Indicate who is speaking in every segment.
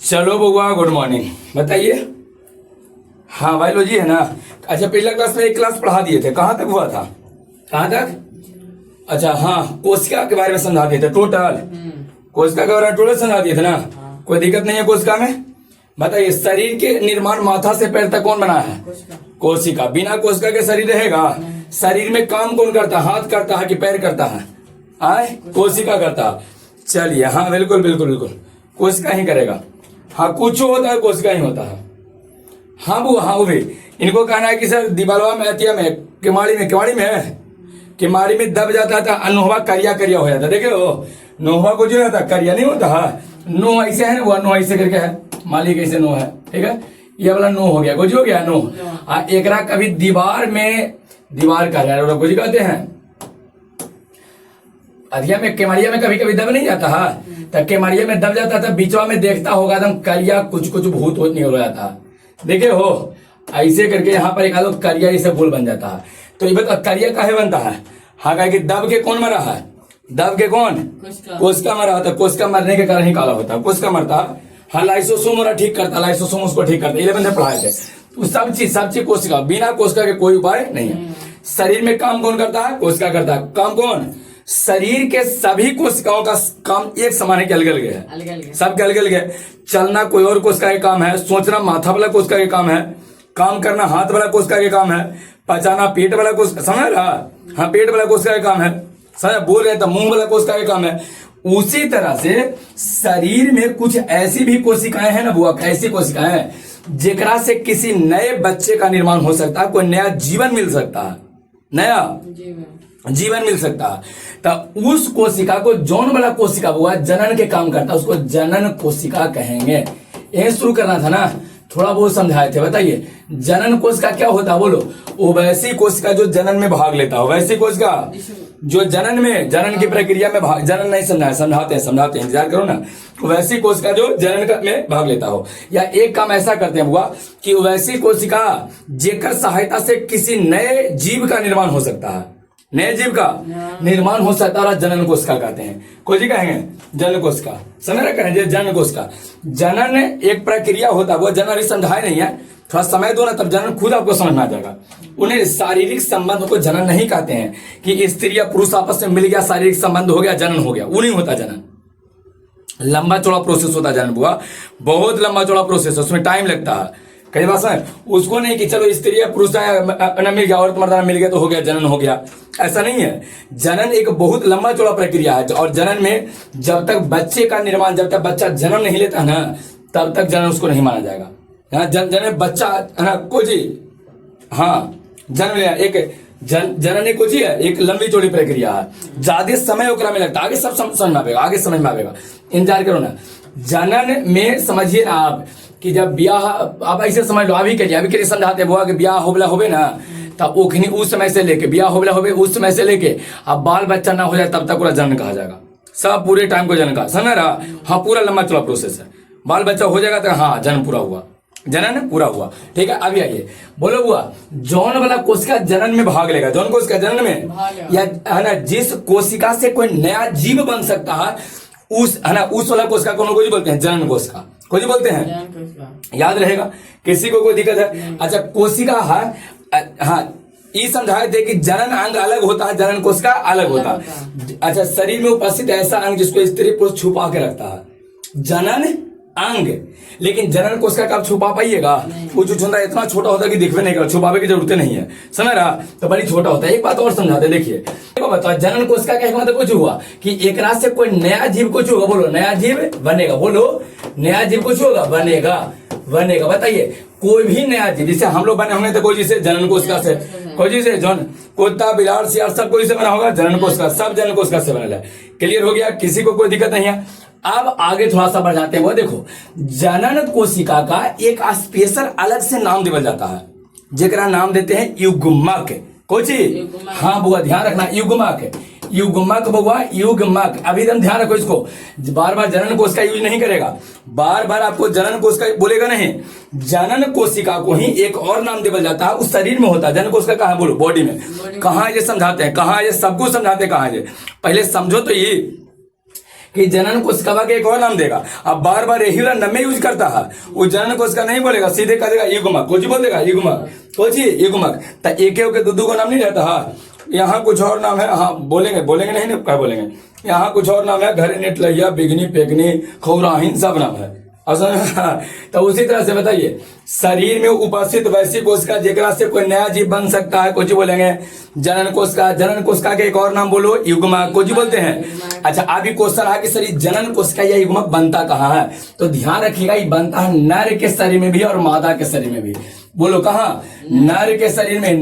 Speaker 1: चलो बउआ, good morning. बताइए। हाँ बायोलॉजी है ना। अच्छा, पिछला क्लास में एक क्लास पढ़ा दिए थे, कहाँ तक हुआ था? कहाँ तक? अच्छा हाँ, कोशिका के बारे में समझा दिए थे टोटल। कोशिका के बारे में टोटल समझा दिए थे ना। कोई दिक्कत नहीं है कोशिका में। बताइए, शरीर के निर्माण माथा से पैर तक कौन बना है? कोशिका। बिना कोशिका के शरीर रहेगा? शरीर में काम कौन करता है? हाथ करता है कि पैर करता है? आए, कोशिका करता है। चलिए, हाँ बिल्कुल बिल्कुल बिल्कुल, कोशिका ही करेगा। हाँ, कुछ होता है कोशिका ही होता है। हाँ वो, हाँ वो भी। इनको कहना है कि सर दिवालवा में, अतिया में, किमाड़ी में है, किमाड़ी में दब जाता था, अनोहवा करिया करिया हो जाता। देखे हो, नोहवा को जो रहता करिया नहीं होता है। नो ऐसे है ना, वो नो ऐसे करके है, मालिक ऐसे नो है, ठीक है। ये वाला नो हो गया, कुछ हो गया नो। एकरा कभी दीवार में, दीवार कह रहा है, कुछ कहते हैं अधिया में, केमाड़िया में कभी कभी दब नहीं जाता है, तब केमाड़िया में दब जाता था, बीचवा में देखता होगा एकदम करिया कुछ कुछ भूत नहीं हो जाता। देखे हो, ऐसे करके यहाँ पर एक आदो करिया जैसे भूल बन जाता है। तो ये बता करिया काहे बनता है? हाँ, कहे कि दब के कौन मरा है? दब के कौन? कोशिका मरा होता है। कोशिका मरने के कारण ही काला होता है। कोशिका मरता, हाँ लाइसोसोम वाला ठीक करता, लाइसोसोम उसको ठीक करता। 11 में पढ़ाए थे। तो सब चीज कोशिका, बिना कोशिका के कोई उपाय नहीं है। शरीर में काम कौन करता है? कोशिका करता है। काम कौन? शरीर के सभी कोशिकाओं का काम एक समान है कि अलग अलग है? सबके अलग अलग है। चलना कोई और कोशिका का काम है, सोचना माथा वाला कोशिका का काम है, काम करना हाथ वाला कोशिका का काम है, पचाना पेट वाला कोशिका, समझ रहा? हाँ, पेट वाला कोशिका का काम है, समझ? बोल रहे तो मुंह वाला कोशिका का काम है। उसी तरह से शरीर में कुछ ऐसी भी कोशिकाएं हैं ना बुआ, ऐसी कोशिकाएं हैं जेकरा से किसी नए बच्चे का निर्माण हो सकता है, कोई नया जीवन मिल सकता है, नया जीवन मिल सकता है। तो उस कोशिका को, जौन वाला कोशिका हुआ जनन के काम करता है, उसको जनन कोशिका कहेंगे। यही शुरू करना था ना, थोड़ा बहुत समझाए थे। बताइए, जनन कोशिका क्या होता है? बोलो। वो वैसी कोशिका जो जनन में भाग लेता हो, वैसी कोशिका जो जनन में, जनन की प्रक्रिया में भाग, जनन नहीं समझाए, समझाते हैं, इंतजार करो ना। वैसी कोशिका जो जनन में भाग लेता हो, या एक काम ऐसा करते हैं हुआ कि वैसी कोशिका जेकर सहायता से किसी नए जीव का निर्माण हो सकता है, नए जीव का निर्माण हो सकता है, जनन कोशिका कहते हैं। कोशिका कहेंगे जनन कोशिका, समझ रहे? कहेंगे जनन कोशिका। जनन एक प्रक्रिया होता है, वो जनन समझाए नहीं है, थोड़ा समय दो ना, तब जनन खुद आपको समझ में आ जाएगा। उन्हें शारीरिक संबंध को जनन नहीं कहते हैं कि स्त्री या पुरुष आपस में मिल गया, शारीरिक संबंध हो गया, जनन हो गया, वो नहीं होता। जनन लंबा चौड़ा प्रोसेस होता है। जनन बुआ बहुत लंबा चौड़ा प्रोसेस है, उसमें टाइम लगता है। कई बात है, उसको नहीं कि चलो स्त्री या पुरुष न मिल गया, औरत मर्दाना मिल गया तो हो गया, जनन हो गया, ऐसा नहीं है। जनन एक बहुत लंबा चौड़ा प्रक्रिया है, और जनन में जब तक बच्चे का निर्माण, जब तक बच्चा जन्म नहीं लेता है ना, तब तक जनन उसको नहीं माना जाएगा। जनन बच्चा है ना, कुछ हाँ जन्म लिया, एक जनन कुछ ही है, एक लंबी चौड़ी प्रक्रिया है, ज्यादा समय ओकरा में लगता है। आगे सब समझ में आएगा, आगे समझ में आएगा, इंतजार करो ना। जनन में समझिए ना आप कि जब ब्याह, आप ऐसे समझ लो, अभी के लिए समझाते बुआ कि ब्याह होबला होबे ना, तब ओखनी उस समय से लेके ब्याह होबला होबे, उस समय से लेके अब बाल बच्चा ना हो जाए तब तक पूरा जन्म कहा जाएगा। सब पूरे टाइम को जन्म कहा, समझ रहा? हाँ, पूरा लंबा चौड़ा प्रोसेस है। बाल बच्चा हो जाएगा तो हाँ जन्म पूरा हुआ, जनन पूरा हुआ, ठीक है। अभी आइए, बोलो बुआ, जौन वाला कोशिका जनन में भाग लेगा, जौन कोशिका जनन में, या है ना, जिस कोशिका से कोई नया जीव बन सकता है, उस है ना, उस वाला कोशिका को बोलते हैं जनन कोशिका। कोई बोलते हैं, याद रहेगा, किसी को कोई दिक्कत है? अच्छा, कोशिका है, हाँ ये समझाए थे कि जनन अंग अलग होता है, जनन कोशिका अलग होता है। अच्छा, शरीर में उपस्थित ऐसा अंग जिसको स्त्री पुरुष छुपा के रखता है, जनन अंग। लेकिन जनन कोशिका का आप छुपा पाइएगा? वो जो होता है इतना छोटा होता है कि दिखने नहीं कर, छुपावे की जरूरत नहीं है, समझ रहा? तो बड़ी छोटा होता है। एक बात और समझाते, देखिए बताओ, जनन कोशिका का मतलब कुछ हुआ कि एक रात से कोई नया जीव कुछ होगा, बोलो नया जीव बनेगा, बोलो नया जीव कुछ होगा, बनेगा। बताइए, कोई भी नया जीव, जैसे हम लोग बने होंगे तो कोई जिसे जनन कोशिका से, कोई जिसे जौन कुत्ता बिलाड़ सियार सब कोई से बना होगा, जनन कोशिका, सब जनन कोशिका से बना है। क्लियर हो गया? किसी को कोई दिक्कत नहीं है। अब आगे थोड़ा सा बढ़ जाते हैं। वो देखो, जनन कोशिका का एक स्पेशल अलग से नाम दिया जाता है, जेकरा नाम देते हैं युग्मक। कोची? हाँ बुआ, ध्यान रखना, युग्मक बुआ, युग्मक। अभी एकदम ध्यान रखो इसको, बार बार जनन कोशिका यूज नहीं करेगा, बार बार आपको जनन कोशिका बोलेगा नहीं। जनन कोशिका को ही एक और नाम दिया जाता है, उस शरीर में होता है। जनन कोशिका कहाँ? बोलो बॉडी में। कहाँ ये समझाते हैं, कहाँ ये सब कुछ समझाते हैं, कहाँ ये? पहले समझो तो ये कि जनन कोशिका का एक और नाम देगा। अब बार बार यही वाला नाम यूज करता है, वो जनन कोशिका नहीं बोलेगा, सीधे कह देगा युग्मक। कुछ बोल देगा युग्मक, कुछ युग्मक। तो एक के दो को नाम नहीं रहता है, यहाँ कुछ और नाम है। हाँ बोलेंगे, बोलेंगे नहीं ना, क्या बोलेंगे, यहाँ कुछ और नाम है, घर नेट लैया, बिगनी, पेकनी, खौराहीन, सब नाम है। तो उसी तरह से बताइए, शरीर में उपस्थित वैसी कोशिका जेकरा से कोई नया जीव बन सकता है, कुछ बोलेंगे जनन कोशिका। जनन कोशिका के एक और नाम बोलो युग्मक, कुछ बोलते हैं। अच्छा, अभी क्वेश्चन है कि शरीर जनन कोशिका या युग्मक बनता कहाँ है, तो ध्यान रखिएगा, ये बनता है नर के शरीर में भी और मादा के शरीर में भी। बोलो कहाँ, नर के शरीर में,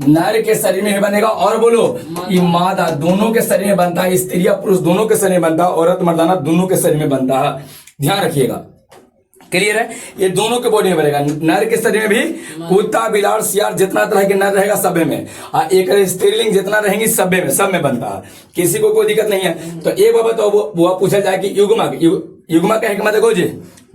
Speaker 1: नर के शरीर में बनेगा, और बोलो ये मादा, दोनों के शरीर में बनता है, स्त्री या पुरुष दोनों के शरीर में बनता है, औरत मर्दाना दोनों के शरीर में बनता है। ध्यान रखिएगा, क्लियर है, ये दोनों के बॉडी में बनेगा। नर के शरीर में भी कुत्ता, बिलाड़, सियार जितना तरह के नर रहेगा सभे में, और एक स्त्रीलिंग जितना रहेंगी सभे में, सब में बनता है, किसी को कोई दिक्कत नहीं है। तो एक बात तो वो पूछा जाए कि युग्मक, युग्मक का हिकमत देखो जी,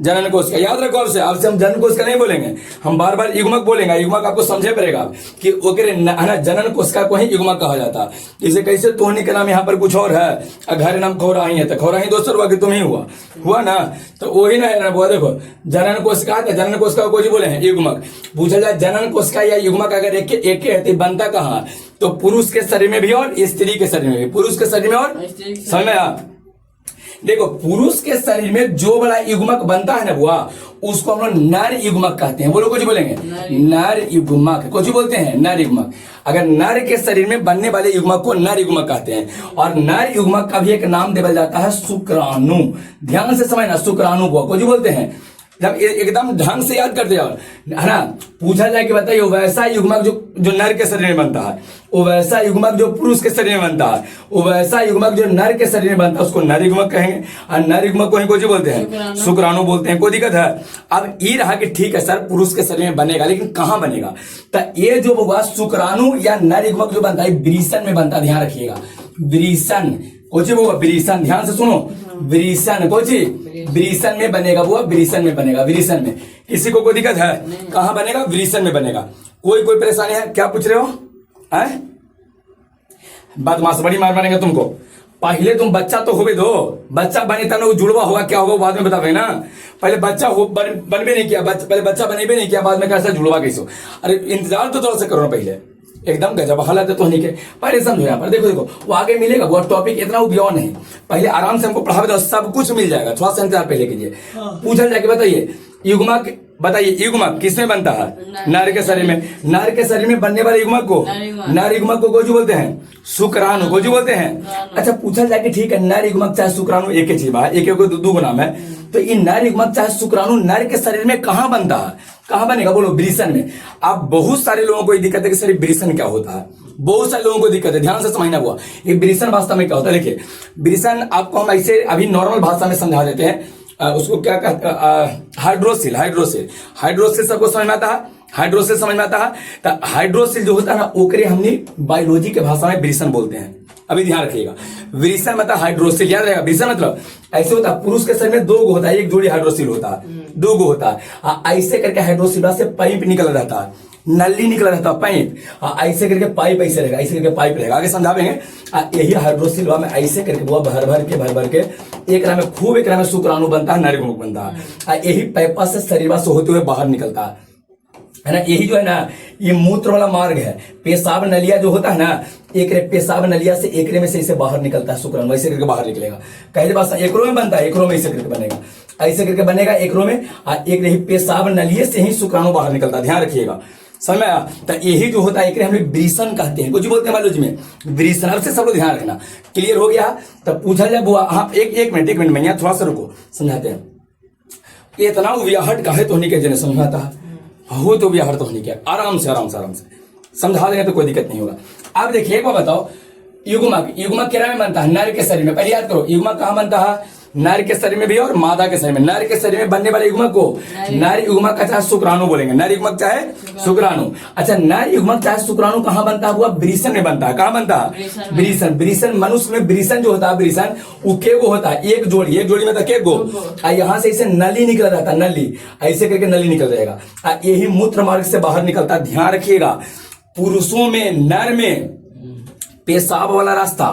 Speaker 1: जनन कोशिका, याद रखो। आपसे हम जनन कोशिका नहीं बोलेंगे, हम बार बार युग्मक बोलेंगे। युग्मक आपको समझे पड़ेगा कि ओकरे जनन कोशिका को ही युग्मक कहा जाता है। जैसे कैसे तोहनी का नाम यहाँ पर कुछ और है, घर नाम खौराही है, तो खौराही दोस्तों हुआ कि तुम ही हुआ ना, तो वही ना है वो। देखो जनन कोशिका, तो जनन कोशिका को बोले हैं युग्मक। पूछा जाए जनन कोशिका या युग्मक अगर एक है तो बनता कहाँ, तो पुरुष के शरीर में भी और स्त्री के शरीर में भी, पुरुष के शरीर में और समय आप देखो, पुरुष के शरीर में जो बड़ा युग्मक बनता है ना बुआ, उसको हम लोग नर युग्मक कहते हैं। बोलो कुछ बोलेंगे, नर युग्मक, कुछ बोलते हैं नर युग्मक। अगर नर के शरीर में बनने वाले युग्मक को नर युग्मक कहते हैं। और नर युग्मक का भी एक नाम दिया जाता है शुक्राणु। ध्यान से समझना, शुक्राणु को कुछ बोलते हैं। जब एकदम ढंग से याद करते जाओ, है ना, पूछा जाए कि बताइए वैसा युग्मक जो नर के शरीर में बनता है, वो वैसा युग्मक जो पुरुष के शरीर में बनता है, वो वैसा युग्मक जो नर के शरीर में बनता है, उसको नर युग्मक कहेंगे। और नर युग्मक को ही कुछ बोलते हैं, शुक्राणु बोलते हैं। कोई दिक्कत है? अब ये रहा कि ठीक है सर, पुरुष के शरीर में बनेगा, लेकिन कहाँ बनेगा, तो ये जो होगा शुक्राणु या नर युग्मक जो बनता है वृषण में बनता है। ध्यान रखिएगा, वृषण कुछ होगा, वृषण, ध्यान से सुनो, वृषण कुछ वृषण में बनेगा, वो वृषण में बनेगा, वृषण में। किसी को कोई दिक्कत है? कहाँ बनेगा? वृषण में बनेगा। कोई परेशानी है? क्या पूछ रहे हो? बदमाश बड़ी मार मारेंगे तुमको। पहले तुम बच्चा तो होवे दो, बच्चा बने तब ना जुड़वा होगा, क्या होगा बाद में बतावे ना। पहले बच्चा बनबे नहीं किया, पहले बच्चा बनेबे नहीं किया, बाद में कैसा जुड़वा कैसे? अरे इंतजार तो थोड़ा सा करो ना, पहले एकदम गजब हालत है तो नहीं के पहले समझो। यहाँ पर देखो वो आगे मिलेगा, वो टॉपिक इतना उपयोग नहीं, पहले आराम से हमको पढ़ावे दो, सब कुछ मिल जाएगा। थोड़ा सा इंतजार पहले कीजिए। पूछा जाके बताइए युग्मक, बताइए युग्मक किसमें बनता है? नर के शरीर में। नर के शरीर में बनने वाले युग्मक को, नर युग्मक को गोजू बोलते हैं, शुक्राणु गोजू बोलते हैं। अच्छा, पूछा जाए कि ठीक है, नर युग्मक चाहे शुक्राणु एक ही चीज है, एक दो नाम है, तो ये नर युग्मक चाहे शुक्राणु नर के शरीर में कहाँ बनता है? कहाँ बनेगा? बोलो वृषण में। अब बहुत सारे लोगों को ये दिक्कत है कि सर वृषण क्या होता है, बहुत सारे लोगों को दिक्कत है, ध्यान से समझना हुआ। ये वृषण वास्तव में क्या होता है? देखिए, वृषण आपको हम ऐसे अभी नॉर्मल भाषा में समझा देते हैं। उसको क्या कहते हैं? हाइड्रोसिल। हाइड्रोसिल सबको समझ में आता है, हाइड्रोसिल समझ में आता है। तो हाइड्रोसिल जो होता है ना, ओकरे हमने बायोलॉजी के भाषा में वृषण बोलते हैं। अभी ध्यान रखिएगा, वृषण मतलब हाइड्रोसिल, याद रहेगा। वृषण मतलब ऐसे होता है, पुरुष के शरीर में दो गो होता है, एक जोड़ी हाइड्रोसिल होता है, दो गो होता है। ऐसे करके हाइड्रोसिल से पाइप निकल रहता है, नली निकल रहता है पाइप, ऐसे करके पाइप ऐसे रहेगा, ऐसे करके पाइप रहेगा। आगे समझावेंगे। यही हाइड्रोसिल में ऐसे करके वो भर भर के एक में खूब एक में शुक्राणु बनता है, नर युग्मक बनता है। यही पाइपा से शरीर से होते हुए बाहर निकलता है ना। यही जो है ना, ये मूत्र वाला मार्ग है। पेशाब नलिया जो होता है ना, एक पेशाब नलिया से एकरे में से इसे बाहर निकलता है शुक्राणु, ऐसे करके बाहर निकलेगा। कई बार एकरो में बनता है, एकरो में ऐसे करके बनेगा, ऐसे करके बनेगा एकरो में, और एक रही पेशाब नलिये से ही शुक्राणु बाहर निकलता है। ध्यान रखिएगा, समझ में आया? तो यही जो होता है एक हम लोग वृषण कहते हैं, कुछ बोलते हैं बायोलॉजी में वृषण। अब से सब लोग ध्यान रखना, क्लियर हो गया? तब पूछा जाए बुआ, हाँ एक मिनट में यहाँ थोड़ा सा रुको, समझाते हैं। इतना व्याहट काहे तो होने के जने समझ में आता है, हो तो व्याहट तो होने के, आराम से समझा देंगे तो कोई दिक्कत नहीं होगा। अब देखिए एक बार बताओ, युग्मक क्या में बनता है? नर के शरीर में। पहले याद करो, युग्मक कहाँ बनता है? नर के शरीर में भी और मादा के शरीर में। नर के शरीर में बनने वाले युग्मक को नर युग्मक का चाहे शुक्राणु बोलेंगे, नर युग्मक चाहे शुक्राणु। अच्छा, नर युग्मक चाहे शुक्राणु कहाँ बनता है? वृषण में बनता है। कहाँ बनता है? वृषण। वृषण मनुष्य में वृषण जो होता है, वृषण वो के गो होता है? एक जोड़ी में के गो। यहाँ से इसे नली निकल रहता है, नली ऐसे करके नली निकल जाएगा, यही मूत्र मार्ग से बाहर निकलता है। ध्यान रखिएगा, पुरुषों में नर में पेशाब वाला रास्ता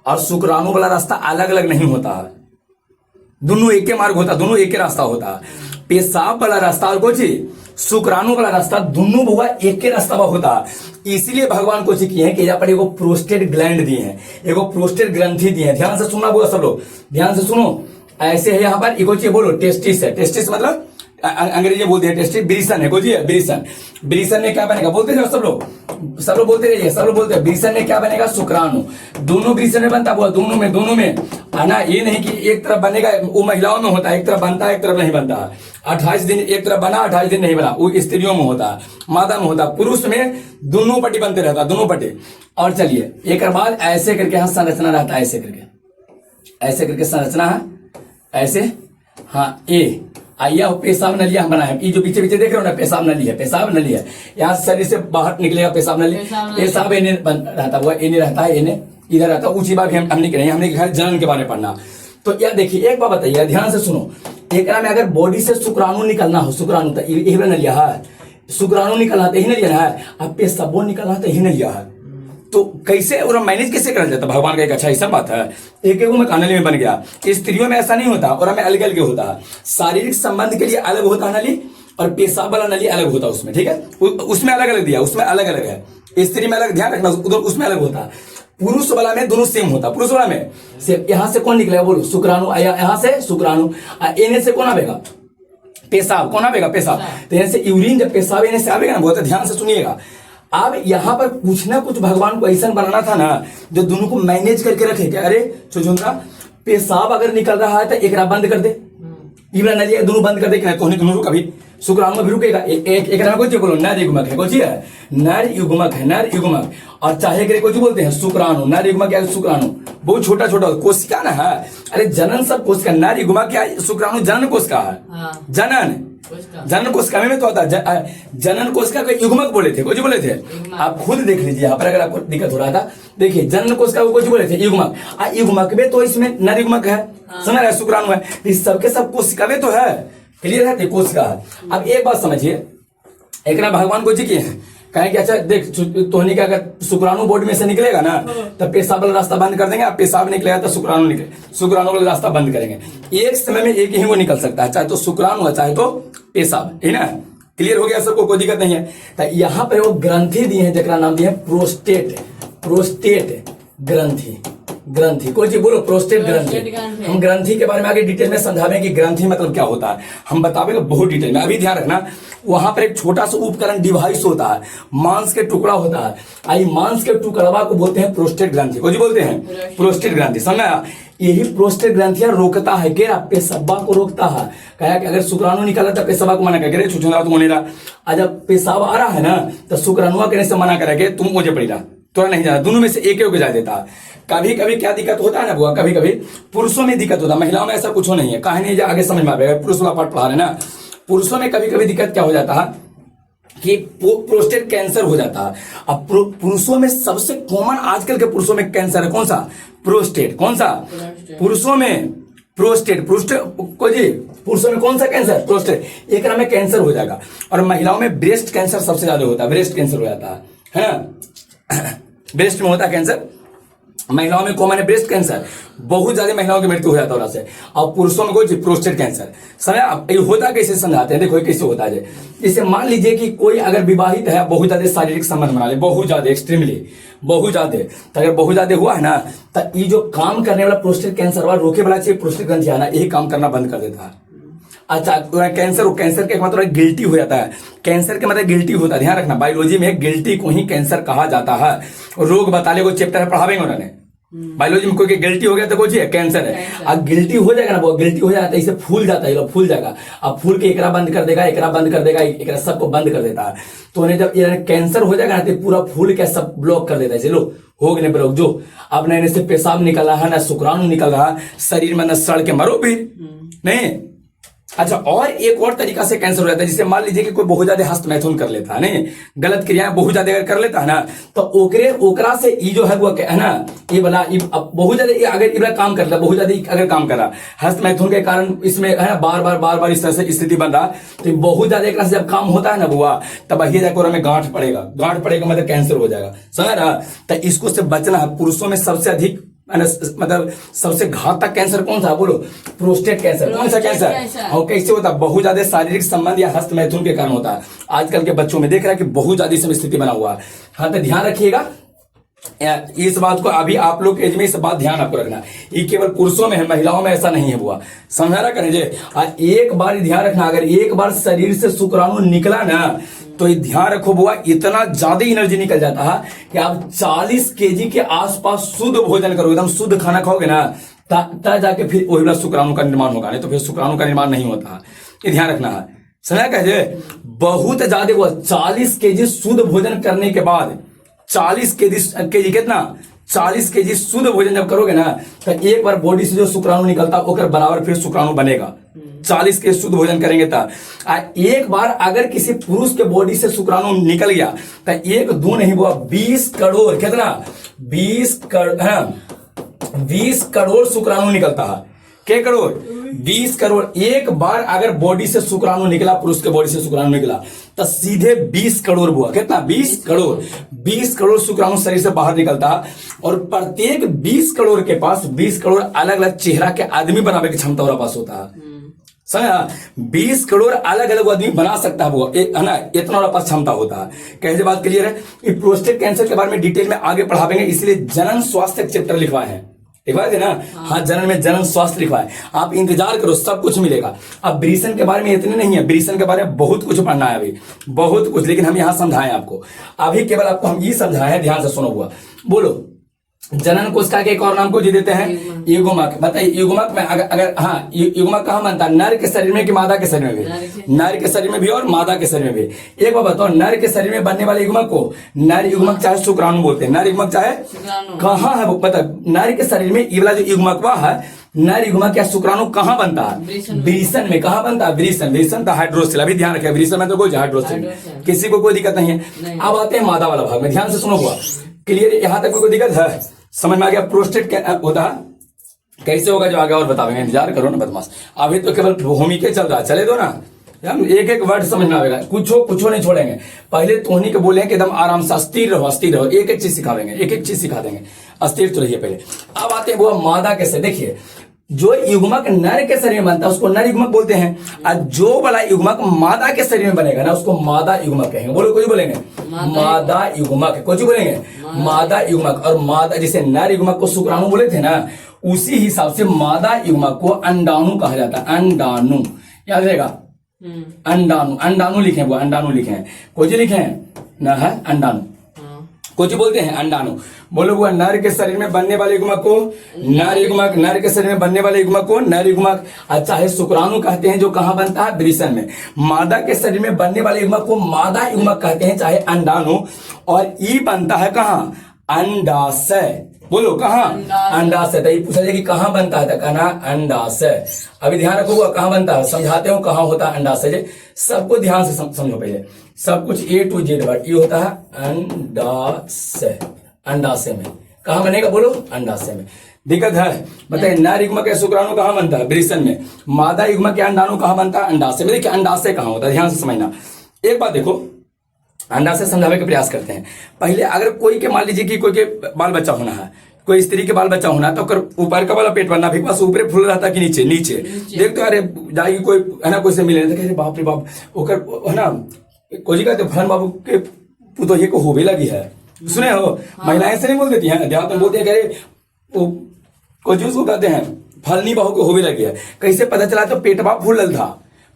Speaker 1: और शुक्राणु वाला रास्ता अलग अलग नहीं होता है। दोनों एक के मार्ग होता, दोनों एक के रास्ता होता। पेशाब वाला रास्ता और कुछ शुक्राणु वाला रास्ता दोनों हुआ एक के रास्ता होता। इसलिए भगवान को किए हैं कि यहाँ पर एगो प्रोस्टेट ग्लैंड दिए हैं, एगो प्रोस्टेट ग्रंथि दिए हैं। ध्यान से सुनना बुआ सब लोग, ध्यान से सुनो। ऐसे है यहाँ पर एगो चीज बोलो, टेस्टिस है। टेस्टिस मतलब अंग्रेजी में बोलते हैं टेस्टिस, ब्रिसन है कोई ब्रिसन। ब्रिसन में क्या बनेगा बोलते हैं सब लोग, सब लोग बोलते रहिए, सब लोग बोलते हैं ब्रिसन में क्या बनेगा, शुक्राणु। दोनों ब्रिसन में बनता हुआ, दोनों में आना। ये नहीं कि एक तरफ बनेगा, वो महिलाओं में होता है, एक तरफ बनता है एक तरफ नहीं बनता है। 28 दिन एक तरफ बना, 28 दिन नहीं बना, वो स्त्रियों में होता है, मादा में होता है। पुरुष में दोनों पट्टी बनते रहता, दोनों पट्टी। और चलिए एक बाद ऐसे करके यहाँ संरचना रहता है, ऐसे करके संरचना है, ऐसे। हाँ ये आइया पेशाब नलिया हम बनाए, ये जो पीछे पीछे देख रहे हो ना, पेशाब नली है, पेशाब नली है। यहाँ शरीर से बाहर निकलेगा पेशाब नली, पेशाब इन्हें रहता हुआ, इन्हें रहता है, इन्हें इधर रहता है। ऊंची बात हम नहीं करेंगे, हमने घर जनन के बारे में पढ़ना। तो यार देखिए एक बात बताइए, ध्यान से सुनो। एक में अगर बॉडी से शुक्राणु निकलना हो, शुक्राणु तो यही नलिया है, शुक्राणु निकलना तो यही नलिया है, अब पेशाब निकलना तो यही नलिया है। तो कैसे और मैनेज कैसे कर जाता भगवान का एक अच्छा ऐसा बात है। एक में नली में बन गया। स्त्रियों में ऐसा नहीं होता, और हमें अलग अलग होता है। शारीरिक संबंध के लिए अलग होता है नली, और पेशाब वाला नली अलग होता है उसमें, ठीक है। उसमें अलग अलग दिया, उसमें अलग अलग है। स्त्री में अलग, ध्यान रखना, उधर उसमें अलग होता है। पुरुष वाला में दोनों सेम होता, पुरुष वाला में सेम। यहाँ से कौन निकलेगा बोलो, शुक्राणु आया, यहाँ से शुक्राणु, एने से कौन आवेगा, पेशाब। कौन आवेगा, पेशाब। तो यहाँ से यूरिन, जब पेशाब एने से आवेगा ना, बहुत ध्यान से सुनिएगा। अब यहाँ पर कुछ ना कुछ भगवान को ऐसा बनाना था ना, जो दोनों को मैनेज करके रखे। क्या अरे चुचुंदरा, पेशाब अगर निकल रहा है तो एक बंद कर दे, इबरा नली दोनों बंद कर दे, तो दोनों रुक, अभी शुक्राणु में भी रुकेगा। एक कुछ बोलो, नर युग्मक है, कुछ है नर युग्मक है, नर युग्मक। और चाहे करे कुछ बोलते हैं शुक्राणु, नर युग्मक या शुक्राणु बहुत छोटा छोटा कोशिका ना है। अरे जनन सब कोशिका, नर युग्मक या शुक्राणु जनन कोशिका है, जनन कोशिका में तो होता है। जनन कोशिका को युग्मक बोले थे, कुछ बोले थे। आप खुद देख लीजिए यहाँ पर, अगर आपको दिक्कत हो रहा था, देखिए जनन कोशिका को कुछ बोले थे, युग्मक। युग्मक में तो इसमें नर युग्मक है, समझ रहे, शुक्राणु है, इस सबके सब कोशिका में तो है, क्लियर है, कोशिका है। अब एक बात समझिए, एक ना भगवान को जी किए हैं, कहें कि अच्छा देख तोहनी का अगर शुक्राणु बॉडी में से निकलेगा ना, तब पेशाब वाला रास्ता बंद कर देंगे। अब पेशाब निकलेगा तो शुक्राणु निकले, शुक्राणु वाला रास्ता बंद करेंगे। एक समय में एक ही वो निकल सकता है, चाहे तो शुक्राणु है चाहे तो पेशाब, है ना। क्लियर हो गया सबको, कोई दिक्कत नहीं है। तो यहाँ पर वो ग्रंथि दिए हैं, जरा नाम दिए हैं प्रोस्टेट, प्रोस्टेट ग्रंथि, ग्रंथि कोई चीज बोलो, प्रोस्टेट ग्रंथि। हम ग्रंथि के बारे में आगे डिटेल में समझावे कि ग्रंथि मतलब क्या होता है, हम बतावेंगे बहुत डिटेल में। अभी ध्यान रखना, वहां पर एक छोटा सा उपकरण डिवाइस होता है, मांस के टुकड़ा होता है। आई मांस के टुकड़वा को बोलते हैं प्रोस्टेट ग्रंथि, को जी बोलते हैं प्रोस्टेट ग्रंथि, समझा। यही प्रोस्टेट ग्रंथियां रोकता है, क्या पेशाबा को रोकता है। कहा कि अगर शुक्राणु निकला तो पेशाबा को मना करेगा, छुछुंदरा तुम होनेला। जब पेशाब आ रहा है ना, तो शुक्राणुआ कहने से मना करेगा, तुम मुझे पड़ेगा, तोरा नहीं जाना। दोनों में से एक जा देता है। कभी कभी क्या दिक्कत होता है ना बुआ, कभी कभी पुरुषों में दिक्कत होता है, महिलाओं में ऐसा कुछ नहीं है। कहानी आगे समझ में आएगा, पुरुष वाला पाठ पढ़ा रहे ना। पुरुषों में कभी कभी दिक्कत क्या हो जाता है कि प्रोस्टेट कैंसर हो जाता है। अब पुरुषों में सबसे कॉमन आजकल के पुरुषों में कैंसर है कौन सा, प्रोस्टेट। कौन सा, पुरुषों में प्रोस्टेट, को जी पुरुषों में कौन सा कैंसर, प्रोस्टेट। एक में कैंसर हो जाएगा। और महिलाओं में ब्रेस्ट कैंसर सबसे ज्यादा होता है, ब्रेस्ट कैंसर हो जाता है ना। ब्रेस्ट में होता है कैंसर, महिलाओं में कॉमन है ब्रेस्ट कैंसर, बहुत ज्यादा महिलाओं की मृत्यु हो जाता है उससे। और पुरुषों में कोई प्रोस्टेट कैंसर। समझ ये होता कैसे, समझाते हैं, देखो कैसे होता है। जैसे मान लीजिए कि कोई अगर विवाहित है, बहुत ज्यादा शारीरिक संबंध बना ले, बहुत ज्यादा एक्सट्रीमली बहुत ज्यादा, तो अगर बहुत ज्यादा हुआ है ना, तो ये जो काम करने वाला प्रोस्टेट कैंसर वाला रोके वाला चाहिए प्रोस्टेट ग्रंथि है ना, यही काम करना बंद कर देता है। अच्छा कैंसर के मतलब गिल्टी हो जाता है, कैंसर के मतलब गिल्टी होता है। ध्यान रखना, बायोलॉजी में गिल्टी को ही कैंसर कहा जाता है। रोग बताले को चैप्टर पढ़ावेंगे उन्होंने, बायोलॉजी में कोई गिल्टी हो गया तो कुछ कैंसर है। अब गिल्टी हो जाएगा ना, वो गिल्टी हो जाता है, इसे फूल जाता है, फूल जाएगा। अब फूल के एकरा बंद कर देगा, एकरा बंद कर देगा, एकरा सबको बंद कर देता है। तो उन्हें जब कैंसर हो जाएगा ना, तो पूरा फूल क्या सब ब्लॉक कर देता है। चलो हो गए ब्लॉक, जो अब ना से पेशाब निकल रहा है, ना शुक्राणु निकल रहा है, शरीर में न सड़ के मरो भी नहीं। अच्छा, और एक और तरीका से कैंसर हो जाता है, जिसे मान लीजिए कि कोई बहुत ज्यादा हस्त मैथुन कर लेता है, नहीं गलत क्रियाएं बहुत ज्यादा कर लेता है ना, तो ओकरा से ये जो है वो है ना, ये वाला बहुत ज्यादा अगर इबरा काम कर रहा, बहुत ज्यादा अगर काम कर रहा, हस्त मैथुन के कारण इसमें है ना बार बार इस तरह से स्थिति बन रहा, तो बहुत ज्यादा एक जब काम होता है ना बुआ, तब ये जाकर हमें गांठ पड़ेगा मतलब कैंसर हो जाएगा, समझ रहा। तो इसको से बचना है। पुरुषों में सबसे अधिक मतलब सबसे घातक कैंसर कौन सा, बोलो? Prostate cancer. कौन सा कैंसर? और कैसे होता है? बहुत ज्यादा शारीरिक संबंध या हस्त मैथुन के कारण होता है। आजकल के बच्चों में देख रहा है कि बहुत ज्यादा इसमें स्थिति बना हुआ है। हाँ, तो ध्यान रखिएगा इस बात को। अभी आप लोग एज में इस बात ध्यान आपको रखना, ये केवल पुरुषों में है, महिलाओं में ऐसा नहीं है बुआ, समझा करेंगे। एक बार ध्यान रखना, अगर एक बार शरीर से शुक्राणु निकला ना, तो ये ध्यान रखो बुआ, इतना ज्यादा एनर्जी निकल जाता है कि आप 40 केजी के आसपास शुद्ध भोजन करोगे, एकदम शुद्ध खाना खाओगे ना, तब जाके फिर वही वाला शुक्राणु का निर्माण होगा, नहीं तो फिर शुक्राणु का निर्माण नहीं होता। ये ध्यान रखना है, समझा कैसे? बहुत ज्यादा हुआ 40 केजी शुद्ध भोजन करने के बाद, 40 केजी कितना, 40 केजी शुद्ध भोजन जब करोगे ना, तो एक बार बॉडी से जो शुक्राणु निकलता है बराबर फिर शुक्राणु बनेगा। 40 के शुद्ध भोजन करेंगे तब। एक बार अगर किसी पुरुष के बॉडी से शुक्राणु निकल गया तो एक दो नहीं हुआ 20 करोड़, कितना, 20 करोड़ शुक्राणु निकलता है। क्या करोड़? 20 करोड़। एक बार अगर बॉडी से शुक्राणु निकला, पुरुष के बॉडी से शुक्राणु निकला, तो सीधे 20 करोड़ हुआ। कितना? 20 करोड़। 20 करोड़ शुक्राणु शरीर से बाहर निकलता, और प्रत्येक 20 करोड़ के पास 20 करोड़ अलग अलग चेहरा के आदमी बनाने की क्षमता हमारे पास होता है। समझा? 20 करोड़ अलग अलग आदमी बना सकता है वो, है ना, इतना हमारे पास क्षमता होता है। कैसे बात क्लियर है? ये प्रोस्टेट कैंसर के बारे में डिटेल में आगे पढ़ाएंगे, इसलिए जनन स्वास्थ्य चैप्टर लिखवाए हैं, लिखवाए थे ना? हाँ, जनन में जनन स्वास्थ्य लिखवाए, आप इंतजार करो, सब कुछ मिलेगा। अब ब्रीसन के बारे में इतने नहीं है, ब्रीसन के बारे में बहुत कुछ पढ़ना है अभी, बहुत कुछ, लेकिन हम यहाँ समझाएं आपको। अभी केवल आपको हम ये समझाए हैं, ध्यान से सुनो हुआ। बोलो, जनन कोशिका के एक और नाम को जी देते हैं युग्मक। बताइए युग्मक में अगर हाँ, युग्मक कहाँ बनता है? नर के शरीर में कि मादा के शरीर में भी? नर के शरीर में भी और मादा के शरीर में भी। एक बार बताओ, नर के शरीर में बनने वाले युग्मक को नर युग्मक चाहे शुक्राणु बोलते हैं। नर युग्मक चाहे कहाँ है वो पता? नर के शरीर में ये वाला जो युग्मक है, नर युग्मक या शुक्राणु कहाँ बनता है? ब्रीसन में। कहाँ बनता है? ब्रीसन तो हाइड्रोसिल। अभी ध्यान रखें, ब्रीसन में तो कोई हाइड्रोसिल, किसी को कोई दिक्कत नहीं है। अब आते हैं मादा वाला भाग में, ध्यान से सुनो हुआ, क्लियर? यहाँ तक कोई दिक्कत है? समझ में आ गया? प्रोस्टेट क्या होता है, कैसे होगा जो आगे और बताएंगे, इंतजार करो ना बदमाश। अभी तो केवल भूमिका चल रहा है, चले दो ना, हम एक एक वर्ड समझ में आएगा, कुछ नहीं छोड़ेंगे। पहले तोहनी के बोले कि एकदम आराम से अस्थिर रहो, एक एक चीज सिखाएंगे, एक एक चीज सिखा देंगे, अस्थिर तो रहिए पहले। अब आते हैं वो मादा कैसे। देखिए, जो युग्मक नर के शरीर में बनता है उसको नर युग्मक बोलते हैं, और जो वाला युग्मक मादा के शरीर में बनेगा ना, उसको मादा युग्मक कहेंगे। बोलो, कोई बोलेंगे मादा युग्मक, कुछ बोलेंगे मादा युग्मक। और मादा, जैसे नर युग्मक को शुक्राणु बोले थे ना, उसी हिसाब से मादा युग्मक को अंडाणु कहा जाता है। अंडाणु याद रहेगा, अंडाणु लिखे, वो अंडाणु लिखे, कुछ लिखे ना है अंडाणु, कुछ बोलते हैं अंडाणु। बोलो, वो नर के शरीर में बनने वाले युग्मक को नर युग्मक, नर के शरीर में बनने वाले युग्मक को नर युग्मक। अच्छा है, शुक्राणु कहते हैं जो कहाँ बनता है? ब्रीसन में। मादा के शरीर में बनने वाले युग्मक को मादा युग्मक कहते हैं, चाहे अंडाणु। और ई बनता है कहाँ? अंडाशय। बोलो, कहाँ? अंडाशय। तो ये पूछा जाए कि कहाँ बनता है, तो कहना अंडाशय। अभी ध्यान रखो, कहाँ बनता है, समझाते हो कहाँ होता है अंडाशय। सबको ध्यान से समझो पहले, सब कुछ A to Z वर्ड, ये होता है अंडाशय। अंडाशय में कहाँ बनेगा? बोलो, अंडाशय में। दिक्कत है? बताइए, नर युग्मक या शुक्राणु कहाँ बनता है? ब्रीसन में। मादा युग्मक या अंडाणु कहाँ बनता है? अंडाशय में। देखिए, अंडाशय कहाँ होता है, ध्यान से समझना। एक बात देखो, अंडाशय समझाने का प्रयास करते हैं। पहले अगर कोई के, मान लीजिए कि कोई के बाल बच्चा होना है, कोई स्त्री के बाल बच्चा होना है, तो ऊपर का वाला पेट बनना भी बस ऊपर फूल रहता है कि नीचे? नीचे। देखते अरे जाएगी कोई, है ना, कोई से मिले तो कहे बाप रे बाप, ओकर है ना, कोई कहते फलन बाबू के पुतोहिए को होवे लगी है। सुने हो? महिलाएं से नहीं बोल देती हैं, देहात में बोलते हैं, कहे वो कुछ उसको कहते हैं फलनी बहू को होवे लगी है। कैसे पता चला? तो पेटवा फूलल था,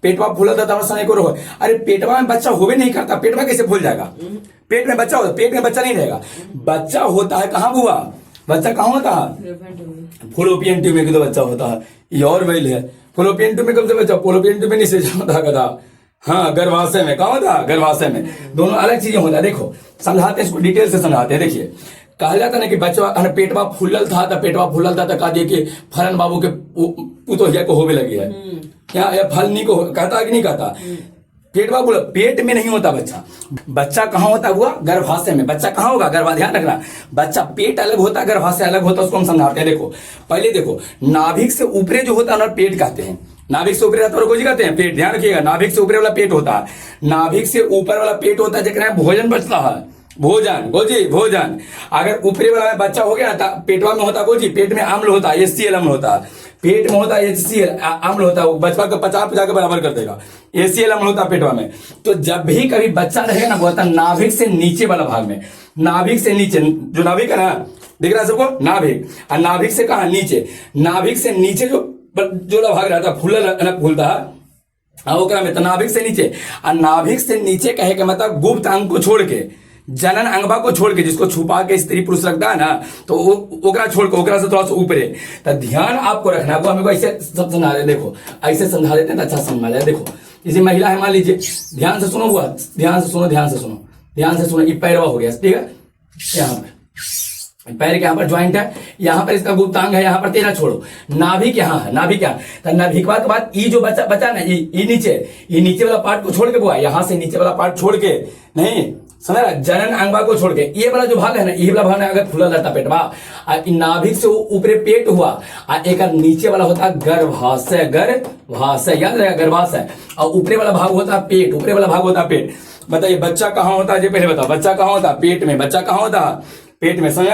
Speaker 1: पेटवा फूला था, तो समय को रहो। अरे पेटवा में बच्चा होवे नहीं करता, पेटवा कैसे फूल जाएगा? पेट में बच्चा होता, पेट में बच्चा नहीं रहेगा। बच्चा होता है कहाँ बुआ? बच्चा कहाँ होता है? फॉलोपियन ट्यूब में तो बच्चा होता है। ये और वेल है, फॉलोपियन ट्यूब में कब से बच्चा? फॉलोपियन ट्यूब में नहीं से होता गधा, हाँ, गर्भाशय में। कहाँ होता? गर्भाशय में। दोनों अलग चीजें होता है। देखो, समझाते हैं इसको, डिटेल से समझाते हैं। देखिए, कहा जाता ना कि बच्चा पेटवा फूलल था, तो पेटवा फूलल था, तो कहा दिए कि फलन बाबू के पुतोहिया को होवे लगी है। क्या फलनी को कहता है कि नहीं कहता? पेटवा बोला, पेट में नहीं होता बच्चा। बच्चा कहाँ होता हुआ? गर्भाशय में। बच्चा कहाँ होगा? ध्यान रखना, बच्चा पेट अलग होता है, गर्भाशय अलग होता है, उसको हम समझाते हैं। देखो, पहले देखो, नाभिक से ऊपरे जो होता है ना, पेट कहते हैं। नाभिक से ऊपरे रहता है, कोई कहते हैं पेट। ध्यान रखिएगा, नाभिक से ऊपरे वाला पेट होता है। नाभिक से ऊपर वाला पेट होता है, जिसमें भोजन बचता है, भोजन गोजी भोजन। अगर ऊपरी वाला में बच्चा हो गया तो पेटवा में होता गोजी, पेट में अम्ल होता है, HCl अम्ल होता है, पेट में होता है HCl अम्ल होता है, वो बचपा का 50-50 के बराबर कर देगा, HCl अम्ल होता है पेटवा में। तो जब भी कभी बच्चा रहेगा ना वो होता है नाभिक से नीचे वाला भाग में, नाभिक से नीचे, जो नाभिक है ना दिख रहा है सबको, नाभिक, और नाभिक से कहा नीचे, नाभिक से नीचे जो भाग रहता है फूलता है ओकरा में, तो नाभिक से नीचे, और नाभिक से नीचे कहे के मतलब गुप्त अंग को छोड़ के, जनन अंगवा को छोड़ के, जिसको छुपा के स्त्री पुरुष रखता है ना, तो ओकरा छोड़ के, ओकरा से थोड़ा सा ऊपरे। तो ध्यान आपको रखना है, वो हमको ऐसे सब समझा रहे, देखो ऐसे समझा देते हैं तो अच्छा समझ जाए। देखो जैसे महिला है, मान लीजिए, ध्यान से सुनो, हुआ ध्यान से सुनो, ध्यान से सुनो, ध्यान से सुनो, ये पैरवा हो गया, ठीक है, यहाँ पर पैर के यहाँ पर ज्वाइंट है, यहाँ पर इसका गुप्तांग है, यहाँ पर तेरा छोड़ो, नाभिक यहाँ है, नाभिक यहाँ, तो नाभिक के बाद ये जो बचा ना, ये नीचे वाला पार्ट को छोड़ के बुआ, यहाँ से नीचे वाला पार्ट छोड़ के, नहीं समझ रहा, जनन अंगवा को छोड़ के, ये वाला जो भाग है ना, ये वाला भाग अगर खुला रहता पेटवा, नाभिक से ऊपरे पेट हुआ, और एक नीचे वाला होता गर्भाशय, गर्भाशय याद रहेगा, गर्भाशय, और ऊपरे वाला भाग होता पेट, ऊपरे वाला भाग होता पेट। बताइए बच्चा कहाँ होता है, पहले बताओ, बच्चा कहाँ होता है, पेट में, बच्चा कहाँ होता है, पेट में, समझ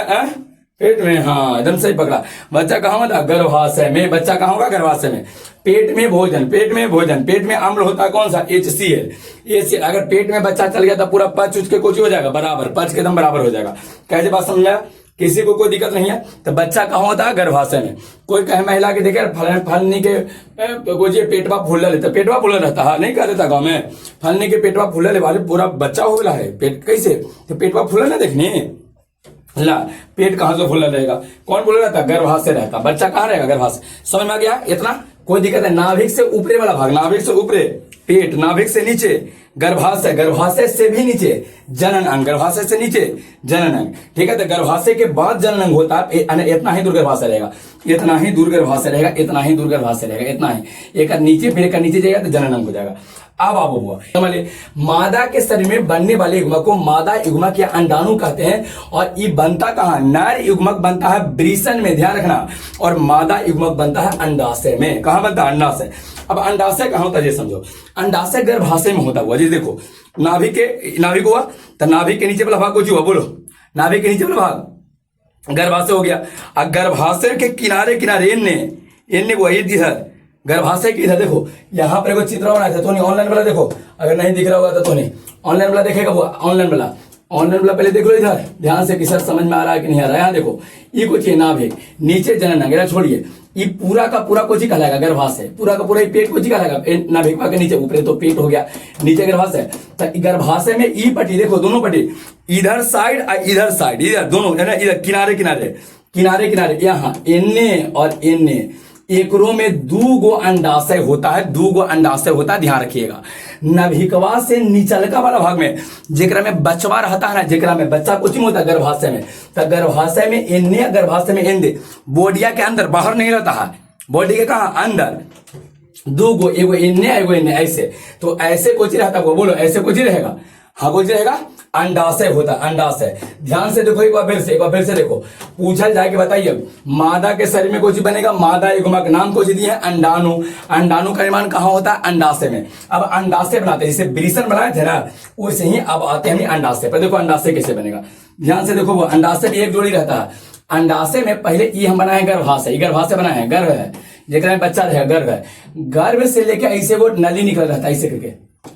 Speaker 1: पेट में, हाँ एकदम सही पकड़ा। बच्चा कहाँ होता है, गर्भाशय में, बच्चा कहाँ होगा, गर्भाशय में। पेट में भोजन, पेट में भोजन, पेट में अम्ल होता है कौन सा, HCl। अगर पेट में बच्चा चल गया तो पूरा पच उच के कुछ हो जाएगा, बराबर पच के एकदम बराबर हो जाएगा। कैसे बात समझा, किसी को कोई दिक्कत नहीं है। तो बच्चा कहाँ होता है, गर्भाशय में। कोई कहे महिला के देखे फलनी के कुछ पेटवा फूल लेते, पेटवा फूल रहता है, नहीं कह देता गाँव में, फलनी के पेटवा फूल ले वाले पूरा बच्चा हो गया है, पेट कैसे, तो पेटवा फूल ना देखनी ला, पेट कहां से फूला रहेगा, कौन फूला रहता, गर्भाशय रहता, बच्चा कहां रहेगा, गर्भाशय। समझ में आ गया इतना, कोई दिक्कत है। नाभिक से ऊपरे वाला भाग, नाभिक से ऊपरे पेट, नाभिक से नीचे गर्भाशय, गर्भाशय से भी नीचे जनन अंग, गर्भाशय से नीचे जनन अंग, ठीक है। तो गर्भाशय के बाद जनन अंग होता है, इतना ही दूर गर्भाशय रहेगा, इतना ही दूर गर्भाशय रहेगा, इतना ही दूर गर्भाशय रहेगा, इतना ही, एक नीचे फिर एक नीचे जाएगा तो जनन अंग हो जाएगा। अब आप हुआ समझिए, मादा के शरीर में बनने वाले युग्मक को मादा युग्मक या अंडाणु कहते हैं, और ये बनता कहाँ, नर युग्मक बनता है वृषण में, ध्यान रखना, और मादा युग्मक बनता है अंडाशय में। कहाँ बनता है, अंडाशय। अब अंडाशय कहाँ होता है ये समझो, अंडाशय गर्भाशय में होता हुआ, जी देखो नाभिक हुआ, तो नाभिक के नीचे वाला भाग कुछ हुआ, बोलो, नाभिक के नीचे वाला भाग गर्भाशय हो गया, और गर्भाशय के किनारे किनारे इनने वो इधर गर्भाशय की इधर देखो, यहाँ पर कोई चित्र बनाया था तो नहीं, ऑनलाइन वाला देखो, अगर नहीं दिख रहा होगा तो नहीं, ऑनलाइन वाला देखेगा वो, ऑनलाइन वाला पहले देख लो इधर ध्यान से कि सर समझ में आ रहा है कि नहीं आ रहा है। यहाँ देखो ये कुछ है नाभिक, नीचे जनन अंग, छोड़िए, ये पूरा का पूरा कुछ ही कहलाएगा गर्भाशय, पूरा का पूरा पेट कुछ ही कहलाएगा, नाभिक के नीचे, ऊपर तो पेट हो गया, नीचे गर्भाशय। तो गर्भाशय में ई पट्टी देखो, दोनों पट्टी, इधर साइड और इधर साइड, इधर दोनों है ना, इधर किनारे किनारे यहाँ इन्ने और इन्ने, एकरों में दूगो अंडाशय होता है, दूगो अंडाशय होता है, ध्यान रखिएगा। नाभिकवा से निचलका वाला भाग में जेकरा में बचवा रहता है ना, जेकरा में बच्चा कुछ नहीं होता गर्भाशय में, तो गर्भाशय में इन्ने, गर्भाशय में इन्दे, बोडिया के अंदर, बाहर नहीं रहता है, बॉडी के कहा अंदर, दूगो, एगो इन्ने एगो इन्ने, ऐसे। तो ऐसे कुछ रहता है, बोलो ऐसे कुछ ही रहेगा, हाँ कुछ रहेगा, अंडाशय होता है, अंडाशय। ध्यान से देखो, एक बार फिर से देखो, पूछा जाके बताइए, मादा के शरीर में कुछ बनेगा, मादा युग्मक, नाम कुछ दिए अंडाणु, अंडाणु का निर्माण कहाँ होता है, अंडाशय में। अब अंडाशय बनाते हैं, जैसे वृषण बनाए थे ना, वैसे ही अब आते हैं अंडाशय पर। देखो अंडाशय कैसे बनेगा, ध्यान से देखो, वो अंडाशय में एक जोड़ी रहता है। अंडाशय में पहले ये हम बनाए गर्भाशय, गर्भाशय बनाए हैं, गर्भ है, जेकरा में बच्चा रहेगा, गर्भ है, गर्भ से लेके ऐसे वो नली निकल रहता है,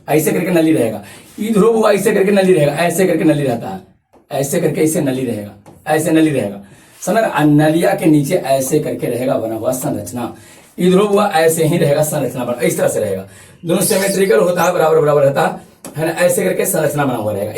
Speaker 1: ऐसे करके नली रहेगा, इधर वो ऐसे करके नली रहेगा, ऐसे करके नली रहता है, ऐसे करके ऐसे नली रहेगा, ऐसे नली रहेगा, समझ। नलिया के नीचे ऐसे करके रहेगा बना हुआ संरचना, इधर हुआ ऐसे ही रहेगा संरचना बना, इस तरह से रहेगा, दोनों सिमेट्रिकल होता है, बराबर रहता है ना, ऐसे करके संरचना बना हुआ रहेगा।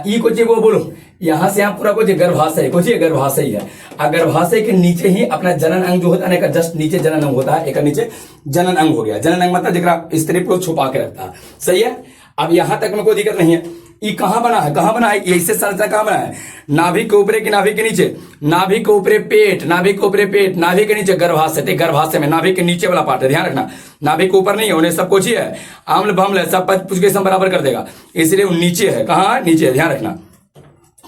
Speaker 1: ई को वो बोलो, यहाँ से यहाँ पूरा कुछ गर्भाशय, कुछ गर्भाशय है, और गर्भाशय के नीचे ही अपना जनन अंग जो होता है ना, जस्ट नीचे जनन अंग होता है, एक नीचे जनन अंग हो गया। जनन अंग मतलब जरा स्त्री को छुपा के रखता है, सही है। अब यहाँ तक में कोई दिक्कत नहीं है। ये कहाँ बना है, ऐसे संरचना कहाँ बना है, नाभिक के ऊपरे की नाभिक के नीचे, नाभिक के ऊपरे पेट, नाभिक के ऊपरे पेट, नाभिक के नीचे गर्भाशय, गर्भाशय में नाभिक के नीचे वाला पार्ट है, ध्यान रखना, नाभिक के ऊपर नहीं होने सब कुछ ही है, आम्ल भाम्ल है, सब पूछ के बराबर कर देगा, इसलिए वो नीचे है, कहाँ नीचे है, ध्यान रखना।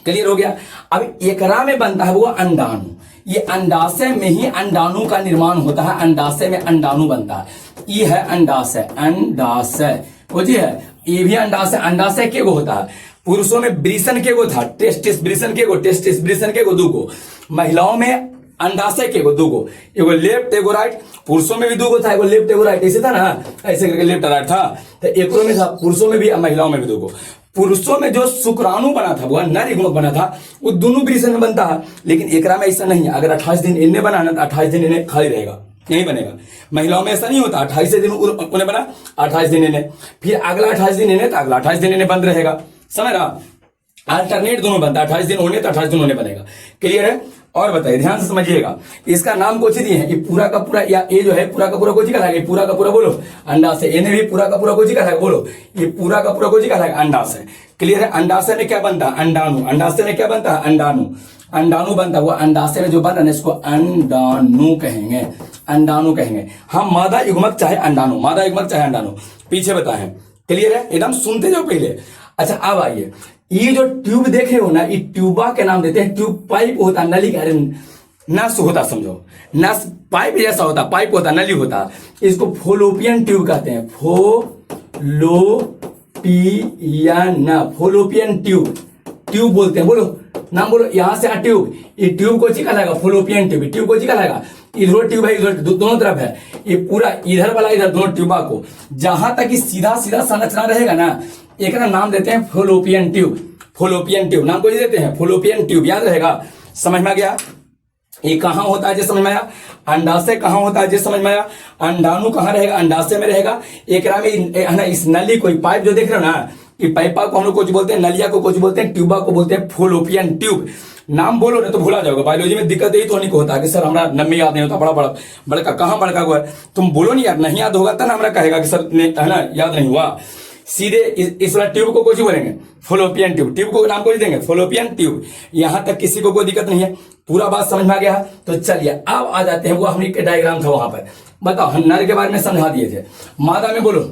Speaker 1: क्लियर हो गया। अब एकरा में बनता है वो अंडाणु, ये अंडाशय में ही अंडाणु का निर्माण होता है, अंडाशय में अंडाणु बनता है, ये है अंडाशय, अंडाशय कुछ है, ये भी अंडाशय। अंडाशय के होता है, पुरुषों में वृषण के गो था, टेस्टिस वृषण के गो, टेस्टिस वृषण के गो दूगो, महिलाओं में अंडाशय के गो दूगो, एगो लेफ्ट एगो राइट। पुरुषों में भी दूगो था, एगो लेफ्ट एगो राइट, ऐसे था ना, ऐसे करके लेफ्ट राइट था। तो एक में था, पुरुषों में भी महिलाओं में भी दूगो। पुरुषों में जो शुक्राणु बना था, वो नर युग्मक बना था, वो दोनों वृषण में बनता है। लेकिन एकरा में ऐसा नहीं है, अगर 28 दिन इनने बना ना तो 28 दिन इन्हें खाली रहेगा, नहीं बनेगा। महिलाओं में ऐसा नहीं होता, 28 दिन उन्हें बना, 28 दिन इन्हें, फिर अगला 28 दिन इन्हें, तो अगला 28 दिन इन्हें बंद रहेगा। समझ रहा, अल्टरनेट दोनों बनता है, 28 दिन होने तो 28 दिन होने बनेगा। क्लियर है? और बताइए, ध्यान से समझिएगा, इसका नाम कुछ दिए हैं, ये पूरा का पूरा, या ये जो है पूरा का पूरा कोची कहलाएगा, पूरा का पूरा बोलो अंडाशय। इन्हें भी पूरा का पूरा कोची कहलाएगा, बोलो ये पूरा का पूरा कोची कहलाएगा, अंडाशय। क्लियर है? अंडाशय में क्या बनता है? अंडाणु। अंडाशय में क्या बनता है? अंडाणु। अंडाणु बनता है, वो अंडाशय में जो बन रहा है इसको अंडाणु कहेंगे, अंडाणु कहेंगे। हम मादा युग्मक चाहे अंडाणु, मादा युग्मक चाहे अंडाणु, पीछे बताए। क्लियर है? एकदम सुनते जाओ पहले। अच्छा अब आइए, ये जो ट्यूब देख रहे हो ना, ये ट्यूबा के नाम देते हैं, ट्यूब पाइप होता, नली का नस होता, समझो नस पाइप जैसा होता, पाइप होता, नली होता, इसको फोलोपियन ट्यूब कहते हैं, फोलोपियन ट्यूब, ट्यूब बोलते हैं, बोलो नाम बोलो, यहां से ट्यूब, ये ट्यूब को ची कहलाएगा, फोलोपियन ट्यूब, ट्यूब को ची कहलाएगा, इधर ट्यूब है, इधर दोनों तरफ है, ये पूरा इधर वाला इधर, दोनों ट्यूबा को जहां तक सीधा सीधा संरचना रहेगा ना, एक ना नाम देते हैं फोलोपियन ट्यूब। फोलोपियन ट्यूब नाम को देते हैं, फोलोपियन ट्यूब, याद रहेगा। समझ में आ गया? ये कहां होता है, जो समझ में आया। अंडाशय कहां होता है, जो समझ में आया। अंडाणु कहां रहेगा, अंडाशय में रहेगा। एकरा में है ना, इस नली कोई पाइप जो देख रहे हो ना, ये पाइपा को हम लोग कुछ बोलते हैं, नलिया को कुछ बोलते हैं, ट्यूबा को बोलते हैं फोलोपियन ट्यूब। नाम बोलो ना तो भूला जाओगे। बायोलॉजी में दिक्कत यही तो नहीं होता कि सर हमारा नम्बे याद नहीं होता, बड़ा बड़ा बड़का कहां बड़का हुआ है, तुम बोलो नहीं यार, नहीं याद होगा तब हमारा कहेगा कि सर है ना याद नहीं हुआ। सीधे इस वाला ट्यूब को कुछ बोलेंगे, फोलोपियन ट्यूब, ट्यूब को नाम को देंगे फोलोपियन ट्यूब। यहां तक किसी को कोई दिक्कत नहीं है, पूरा बात समझ में आ गया। तो चलिए अब आ जाते हैं, वो हमने डायग्राम था वहां पर, बताओ हम नर के बारे में समझा दिए थे। मादा में बोलो,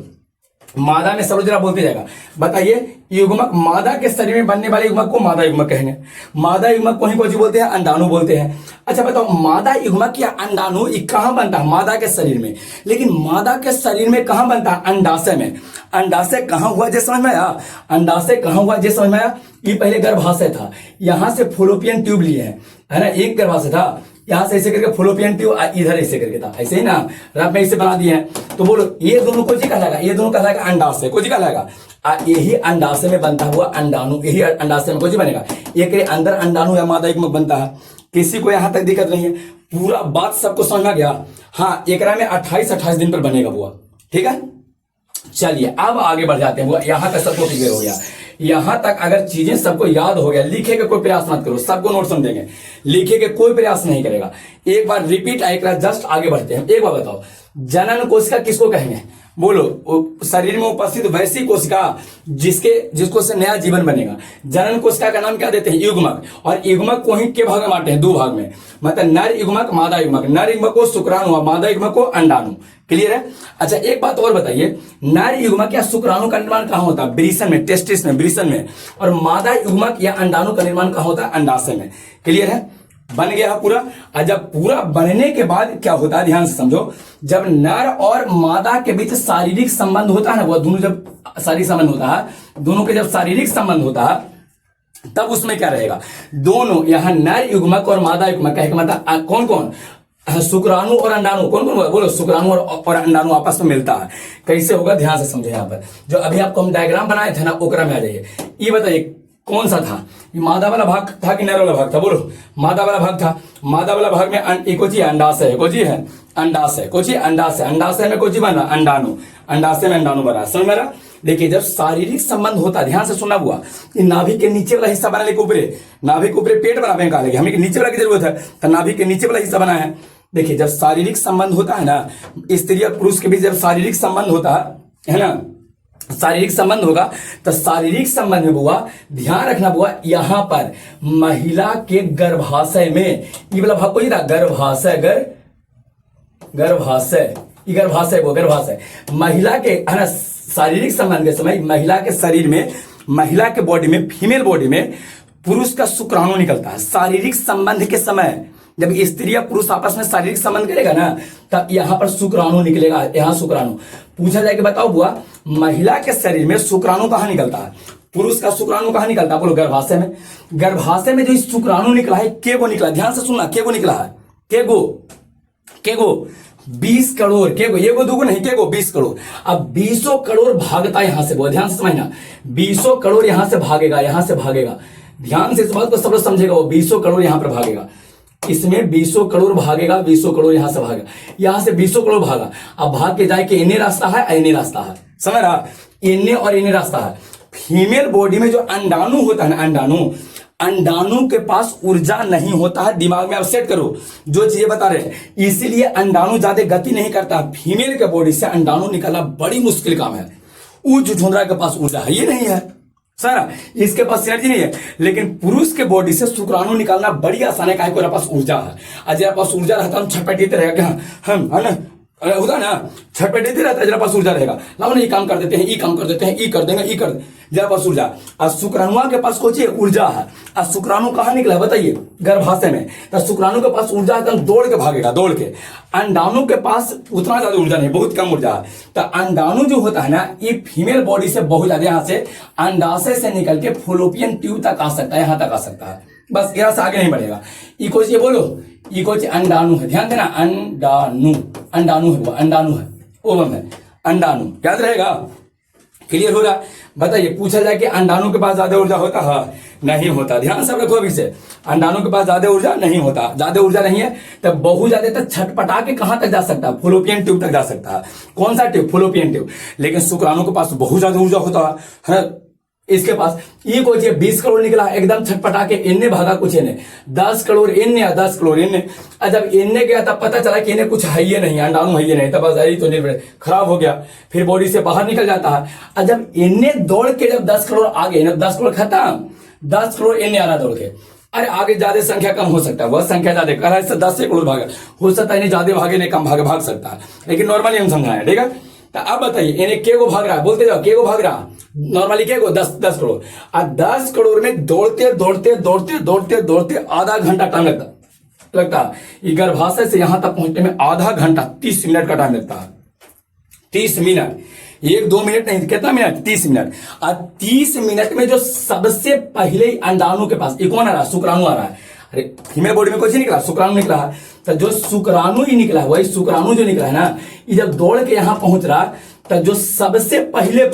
Speaker 1: मादा में सब जरा बोलते जाएगा। बताइए युग्मक, मादा के शरीर में बनने वाले युग्मक को मादा युग्मक कहेंगे। मादा युग्मक को ही कौन बोलते हैं, अंडाणु बोलते हैं। अच्छा बताओ, मादा युग्मक या अंडाणु ये कहां बनता है, मादा के शरीर में। लेकिन मादा के शरीर में कहां बनता है, अंडाशय में। अंडाशय कहां हुआ जे समझ में आया, अंडाशय कहां हुआ जे समझ में आया। ये पहले गर्भाशय था, यहां से फोलोपियन ट्यूब लिए हैं, है ना, एक गर्भाशय था, यहां से ऐसे करके फोलोपियन ट्यूब इधर ऐसे करके था, ऐसे ही ना रब में ऐसे बना दिए हैं। तो बोलो ये दोनों को जी कहलाएगा, ये दोनों कहलाएगा अंडाशय, को जी कहलाएगा। यही अंडाशय में बनता हुआ अंडाणु, यही अंडाशय में को जी बनेगा। एक के अंदर अंडाणु या मादा युग्मक बनता है, किसी को यहां तक दिक्कत नहीं है, पूरा बात सबको समझ में गया। हाँ, एकरा में 28 दिन पर बनेगा बुआ, ठीक है। चलिए अब आगे बढ़ जाते हैं, यहां तक सबको क्लियर हो गया। यहां तक अगर चीजें सबको याद हो गया, लिखे के कोई प्रयास मत करो, सबको नोट समझेंगे, लिखे के कोई प्रयास नहीं करेगा। एक बार रिपीट, एक बार जस्ट आगे बढ़ते हैं। एक बार बताओ, जनन कोशिका किसको कहेंगे, बोलो। शरीर में उपस्थित वैसी कोशिका जिसको से नया जीवन बनेगा। जनन कोशिका का नाम क्या देते हैं, युग्मक। और युग्मक को ही के भाग में बांटे हैं, दो भाग में, मतलब नर युग्मक, मादा युग्मक। नर युग्मक को शुक्राणु और मादा युग्मक को अंडाणु। क्लियर है? अच्छा एक बात और बताइए, नर युग्मक या शुक्राणु का निर्माण कहां होता है, वृषण में, टेस्टिस में, वृषण में। और मादा युग्मक या अंडाणु का निर्माण कहां होता है, अंडाशय में। क्लियर है? बन गया पूरा। और जब पूरा बनने के बाद क्या होता है, ध्यान से समझो, जब नर और मादा के बीच शारीरिक संबंध होता है ना, वो दोनों जब शारीरिक संबंध होता है, दोनों के जब शारीरिक संबंध होता है, तब उसमें क्या रहेगा, दोनों यहाँ नर युग्मक और मादा युग्मक का मतलब कौन कौन, शुक्राणु और अंडाणु, कौन कौन बोलो, शुक्राणु और अंडाणु आपस में मिलता है। कैसे होगा ध्यान से समझो। यहाँ पर जो अभी आपको हम डायग्राम बनाए थे ना, ओकरा में आ जाइए। ये बताइए कौन सा था, ये मादा वाला भाग था कि नर वाला भाग था, बोलो। मादा वाला भाग था। मादा वाला भाग में कोची अंडाशय है, कोची है अंडाशय, कोची अंडाशय, अंडाशय में कोची बना अंडाणु, अंडाशय में अंडाणु बना। समझ में आ रहा? देखिए जब शारीरिक संबंध होता है, ध्यान से सुनना हुआ, कि नाभि के नीचे वाला हिस्सा बनाने के ऊपर, नाभि के ऊपर पेट बनाने का, हमें नीचे वाला की जरूरत है, तो नाभि के नीचे वाला हिस्सा बना है। देखिए जब शारीरिक संबंध होता है ना, स्त्री और पुरुष के बीच जब शारीरिक संबंध होता है ना, शारीरिक संबंध होगा, तो शारीरिक संबंध में बुआ ध्यान रखना बुआ, यहां पर महिला के गर्भाशय में, ये वाला भाग कोई था, गर्भाशय, गर्भाशय, गर्भाशय वो गर्भाशय, महिला के है ना, शारीरिक संबंध के समय महिला के शरीर में, महिला के बॉडी में, फीमेल बॉडी में पुरुष का शुक्राणु निकलता है। शारीरिक संबंध के समय जब स्त्री या पुरुष आपस में शारीरिक संबंध करेगा ना, तब यहां पर शुक्राणु निकलेगा। यहां शुक्राणु पूछा जाए कि बताओ बुआ, महिला के शरीर में शुक्राणु कहां निकलता है, पुरुष का शुक्राणु कहाँ निकलता है? बोलो गर्भाशय में। गर्भाशय में जो शुक्राणु निकला है केगो निकला, ध्यान से सुनना, केगो निकला है, केगो केगो 20 करोड़, केगो एगो दूगो नहीं, केगो 20 करोड़। अब 20 करोड़ भागता यहां से, बहुत ध्यान से समझना, 20 करोड़ यहां से भागेगा, यहां से भागेगा, ध्यान से इस बात को सब लोग समझेगा। वो 20 करोड़ यहां पर भागेगा, इसमें 20 करोड़ भागेगा, 20 करोड़ यहां से भागेगा, यहां से 20 करोड़ भागा। अब भाग के जाए कि इन्हें रास्ता है, इन्हें रास्ता है, समझ रहा, इन्हें और इन्हें रास्ता है। फीमेल बॉडी में जो अंडाणु होता है ना, अंडाणु के पास ऊर्जा नहीं होता है। दिमाग में आप सेट करो जो चीजें बता रहे हैं, इसीलिए अंडाणु ज्यादा गति नहीं करता। फीमेल के बॉडी से अंडाणु निकालना बड़ी मुश्किल काम है। उच्च झुंझुनरा के पास ऊर्जा है, ये नहीं है सारा, इसके पास एनर्जी नहीं है। लेकिन पुरुष के बॉडी से शुक्राणु निकालना बड़ी आसान है, काहे को पास ऊर्जा है। अजय पास ऊर्जा रहता हम छटपटाते रहेगा, हम है ना, होता ना, छटपटाते रहता है, जरा पास ऊर्जा रहेगा, लाओ ना ये काम कर देते हैं, ये काम कर देते हैं, ये कर देंगे, ये कर, जरा पास ऊर्जा। और शुक्राणुआ के पास कोई ऊर्जा है। और शुक्राणु कहाँ निकला है बताइए? गर्भाशय में। तो शुक्राणु के पास ऊर्जा है, दौड़ के भागेगा, दौड़ के। अंडाणु के पास उतना ज्यादा ऊर्जा नहीं, बहुत कम ऊर्जा है। तो अंडाणु जो होता है ना, ये फीमेल बॉडी से बहुत ज्यादा, यहाँ से अंडाशय से निकल के फॉलोपियन ट्यूब तक आ सकता है, यहाँ तक आ सकता है, बस यहाँ से आगे नहीं बढ़ेगा। इकोच ये बोलो, इकोच अंडाणु है, ध्यान देना, अंडाणु, अंडाणु है वो, अंडाणु है, ओवम है, अंडाणु, याद रहेगा, क्लियर हो रहा? बताइए, पूछा जाए कि अंडाणु के पास ज्यादा ऊर्जा होता है? नहीं होता, ध्यान से रखो अभी से, अंडाणु के पास ज्यादा ऊर्जा नहीं होता। ज्यादा ऊर्जा नहीं है तो बहुत ज्यादा तक छटपटा के कहां तक जा सकता है? फॉलोपियन ट्यूब तक जा सकता है। कौन सा ट्यूब? Fallopian tube. लेकिन शुक्राणु के पास बहुत ज्यादा ऊर्जा होता है। इसके पास ये कुछ 20 करोड़ निकला, एकदम छटपटा के इन्ने भागा, कुछ इन्हें 10 करोड़ इन्ने या 10 करोड़ इन्ने। जब इन्ने गया तब पता चला कि इन्हें कुछ है ही नहीं, अंडाणु है ही नहीं, तब बस तो निर्भर खराब हो गया, फिर बॉडी से बाहर निकल जाता है। और जब इन्ने दौड़ के जब 10 करोड़ आ गए, 10 करोड़ खत्म, 10 करोड़ इन्ने आना दौड़ के, अरे आगे ज्यादा संख्या कम हो सकता है, वह संख्या ज्यादा कर रहा है, 10 करोड़ भागा हो सकता है, इन्हें ज्यादा भागे नहीं, कम भाग सकता है, लेकिन नॉर्मली हम समझाएं, ठीक है। तो अब बताइए इन्हें के को भाग रहा है, बोलते जाओ, के को भाग रहा, नॉर्मली के को 10 करोड़, और 10 करोड़ में दौड़ते दौड़ते दौड़ते दौड़ते दौड़ते आधा घंटा टाइम लगता है। ये गर्भाशय से यहां तक पहुंचने में आधा घंटा 30 मिनट का टाइम लगता है। 30 मिनट, 1-2 मिनट नहीं, कितना मिनट? 30 मिनट। और 30 मिनट में जो सबसे पहले अंडाणु के पास ये कौन आ रहा है? शुक्राणु आ रहा है। अरे फीमेल बॉडी में कुछ ही निकला, शुक्राणु निकला है। तो जो शुक्राणु ही निकला है, वही शुक्राणु जो निकला है ना, ये जब दौड़ के यहां पहुंच रहा, तो जो सबसे पहले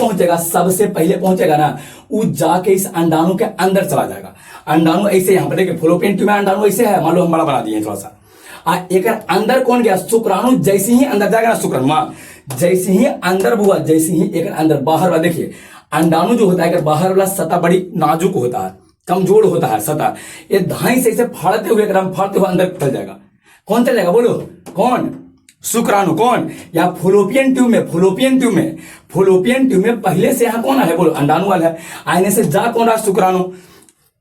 Speaker 1: पहुंचेगा ना, वो जाके इस अंडाणु के अंदर चला जाएगा। अंडाणु ऐसे यहां पर देखिए, फॉलोपियन ट्यूब में अंडाणु ऐसे है, मान लो हम बड़ा बना दिए थोड़ा सा। एक अंदर कौन गया? शुक्राणु। जैसे ही अंदर जाएगा ना शुक्राणु, जैसे ही अंदर हुआ, जैसे ही एक अंदर बाहर वाला, देखिए अंडाणु जो होता है, बाहर वाला सतह बड़ी नाजुक होता है, कमजोर होता है सतह, ये धाई से इसे फाड़ते हुए अंदर चल जाएगा। कौन चल जाएगा बोलो? कौन? शुक्राणु। कौन? या फॉलोपियन ट्यूब में पहले से यहाँ कौन है? बोलो अंडाणु वाला है। आने से जा कौन रहा? शुक्राणु।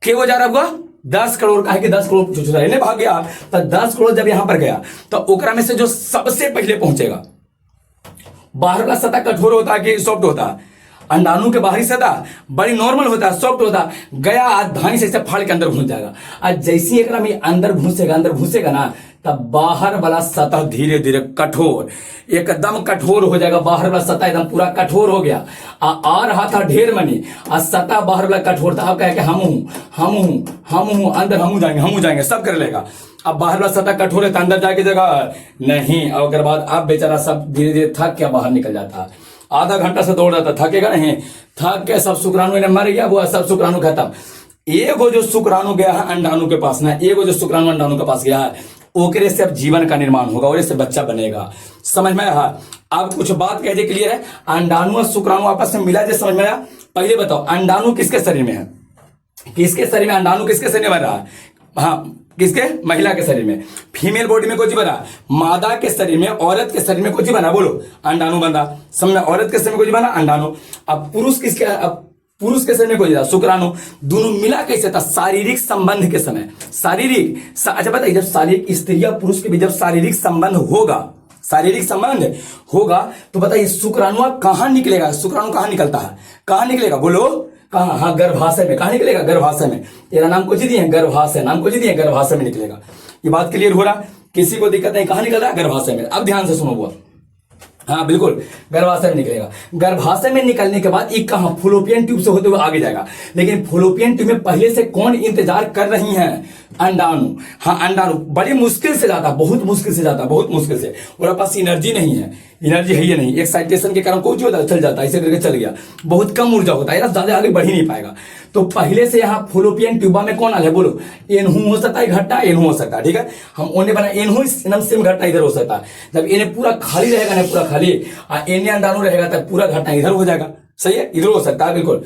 Speaker 1: क्यों हो जा रहा होगा? 10 करोड़ का है कि 10 करोड़ भाग गया, तो 10 करोड़ जब यहां पर गया, तो ओकरा में से जो सबसे पहले पहुंचेगा, बाहर का सतह कठोर होता है कि सॉफ्ट होता है? अंडाणु के बाहरी सतह बड़ी नॉर्मल होता है, सॉफ्ट होता है। गया धानी से फाड़ के अंदर घुस जाएगा। आज जैसे ही में अंदर घुसेगा ना, तब बाहर वाला सतह धीरे धीरे कठोर, एकदम कठोर हो जाएगा। बाहर वाला सतह एकदम पूरा कठोर हो गया। आ रहा था ढेर मनी, और सतह बाहर वाला कठोर था। अब कहे हम हूं अंदर, हम जाएंगे, सब कर लेगा। अब बाहर वाला सतह कठोर है, तो अंदर जाके जगह नहीं। और अगर बाद अब बेचारा सब धीरे धीरे थक के बाहर निकल जाता है। आधा घंटा से दौड़ रहा था, थकेगा नहीं, थक के सब शुक्राणु ने मर गया, वो सब शुक्राणु खत्म। एगो जो शुक्राणु गया है अंडाणु के पास ना, एगो जो शुक्राणु अंडाणु के पास गया है, ओकरे से अब जीवन का निर्माण होगा, ओकरे से बच्चा बनेगा। समझ में आया? अब कुछ बात कह दे, क्लियर है? अंडाणु और शुक्राणु आपस में मिला, जो समझ में आया? पहले बताओ, अंडाणु किसके शरीर में है? किसके शरीर में अंडाणु किसके शरीर में बन रहा है? हाँ, किसके? महिला के शरीर में। फीमेल बॉडी में कुछ बना, मादा के शरीर में, औरत के शरीर में कुछ बना, बोलो अंडाणु बना। समझ में? औरत के शरीर में कुछ बना, अंडाणु। अब पुरुष किसके? अब पुरुष के शरीर में कोई शुक्राणु। दोनों मिला कैसे था? शारीरिक संबंध के समय। अच्छा बताइए, जब शारीरिक स्त्री और पुरुष के बीच जब शारीरिक संबंध होगा, तो बताइए शुक्राणु कहां निकलेगा? शुक्राणु कहां निकलता है? कहां निकलेगा बोलो? कहां? हाँ, गर्भाशय में। कहां निकलेगा? गर्भाशय में। तेरा नाम कुछ दिए, गर्भाशय, नाम कुछ दिए, गर्भाशय में निकलेगा। ये बात क्लियर हो रहा? किसी को दिक्कत नहीं, कहां निकल रहा है? गर्भाशय में। अब ध्यान से सुनो, वो हाँ बिल्कुल, गर्भाशय में निकलेगा। गर्भाशय में निकलने के बाद ये कहाँ फुलोपियन ट्यूब से होते हुए आगे जाएगा। लेकिन फुलोपियन ट्यूब में पहले से कौन इंतजार कर रही हैं? अंडाणु। हाँ अंडाणु बड़ी मुश्किल से जाता, बहुत मुश्किल से जाता, बहुत मुश्किल से। उनके पास एनर्जी नहीं है, एनर्जी है ही नहीं, एक्साइटेशन के कारण कुछ होता है, चल जाता है, इसे करके चल गया। बहुत कम ऊर्जा होता है, ज्यादा आगे बढ़ ही नहीं पाएगा। तो पहले से यहाँ फुलोपियन ट्यूबा में कौन आ है बोलो? एनहू हो सकता है घटना, एनहू हो सकता है, ठीक है। हम ओने बना एनहू सेम घटना इधर हो सकता है। जब इन्हें पूरा खाली रहेगा ना, पूरा खाली एने अंडाणु रहेगा तब पूरा घटना इधर हो जाएगा। सही है, इधर हो सकता है, बिल्कुल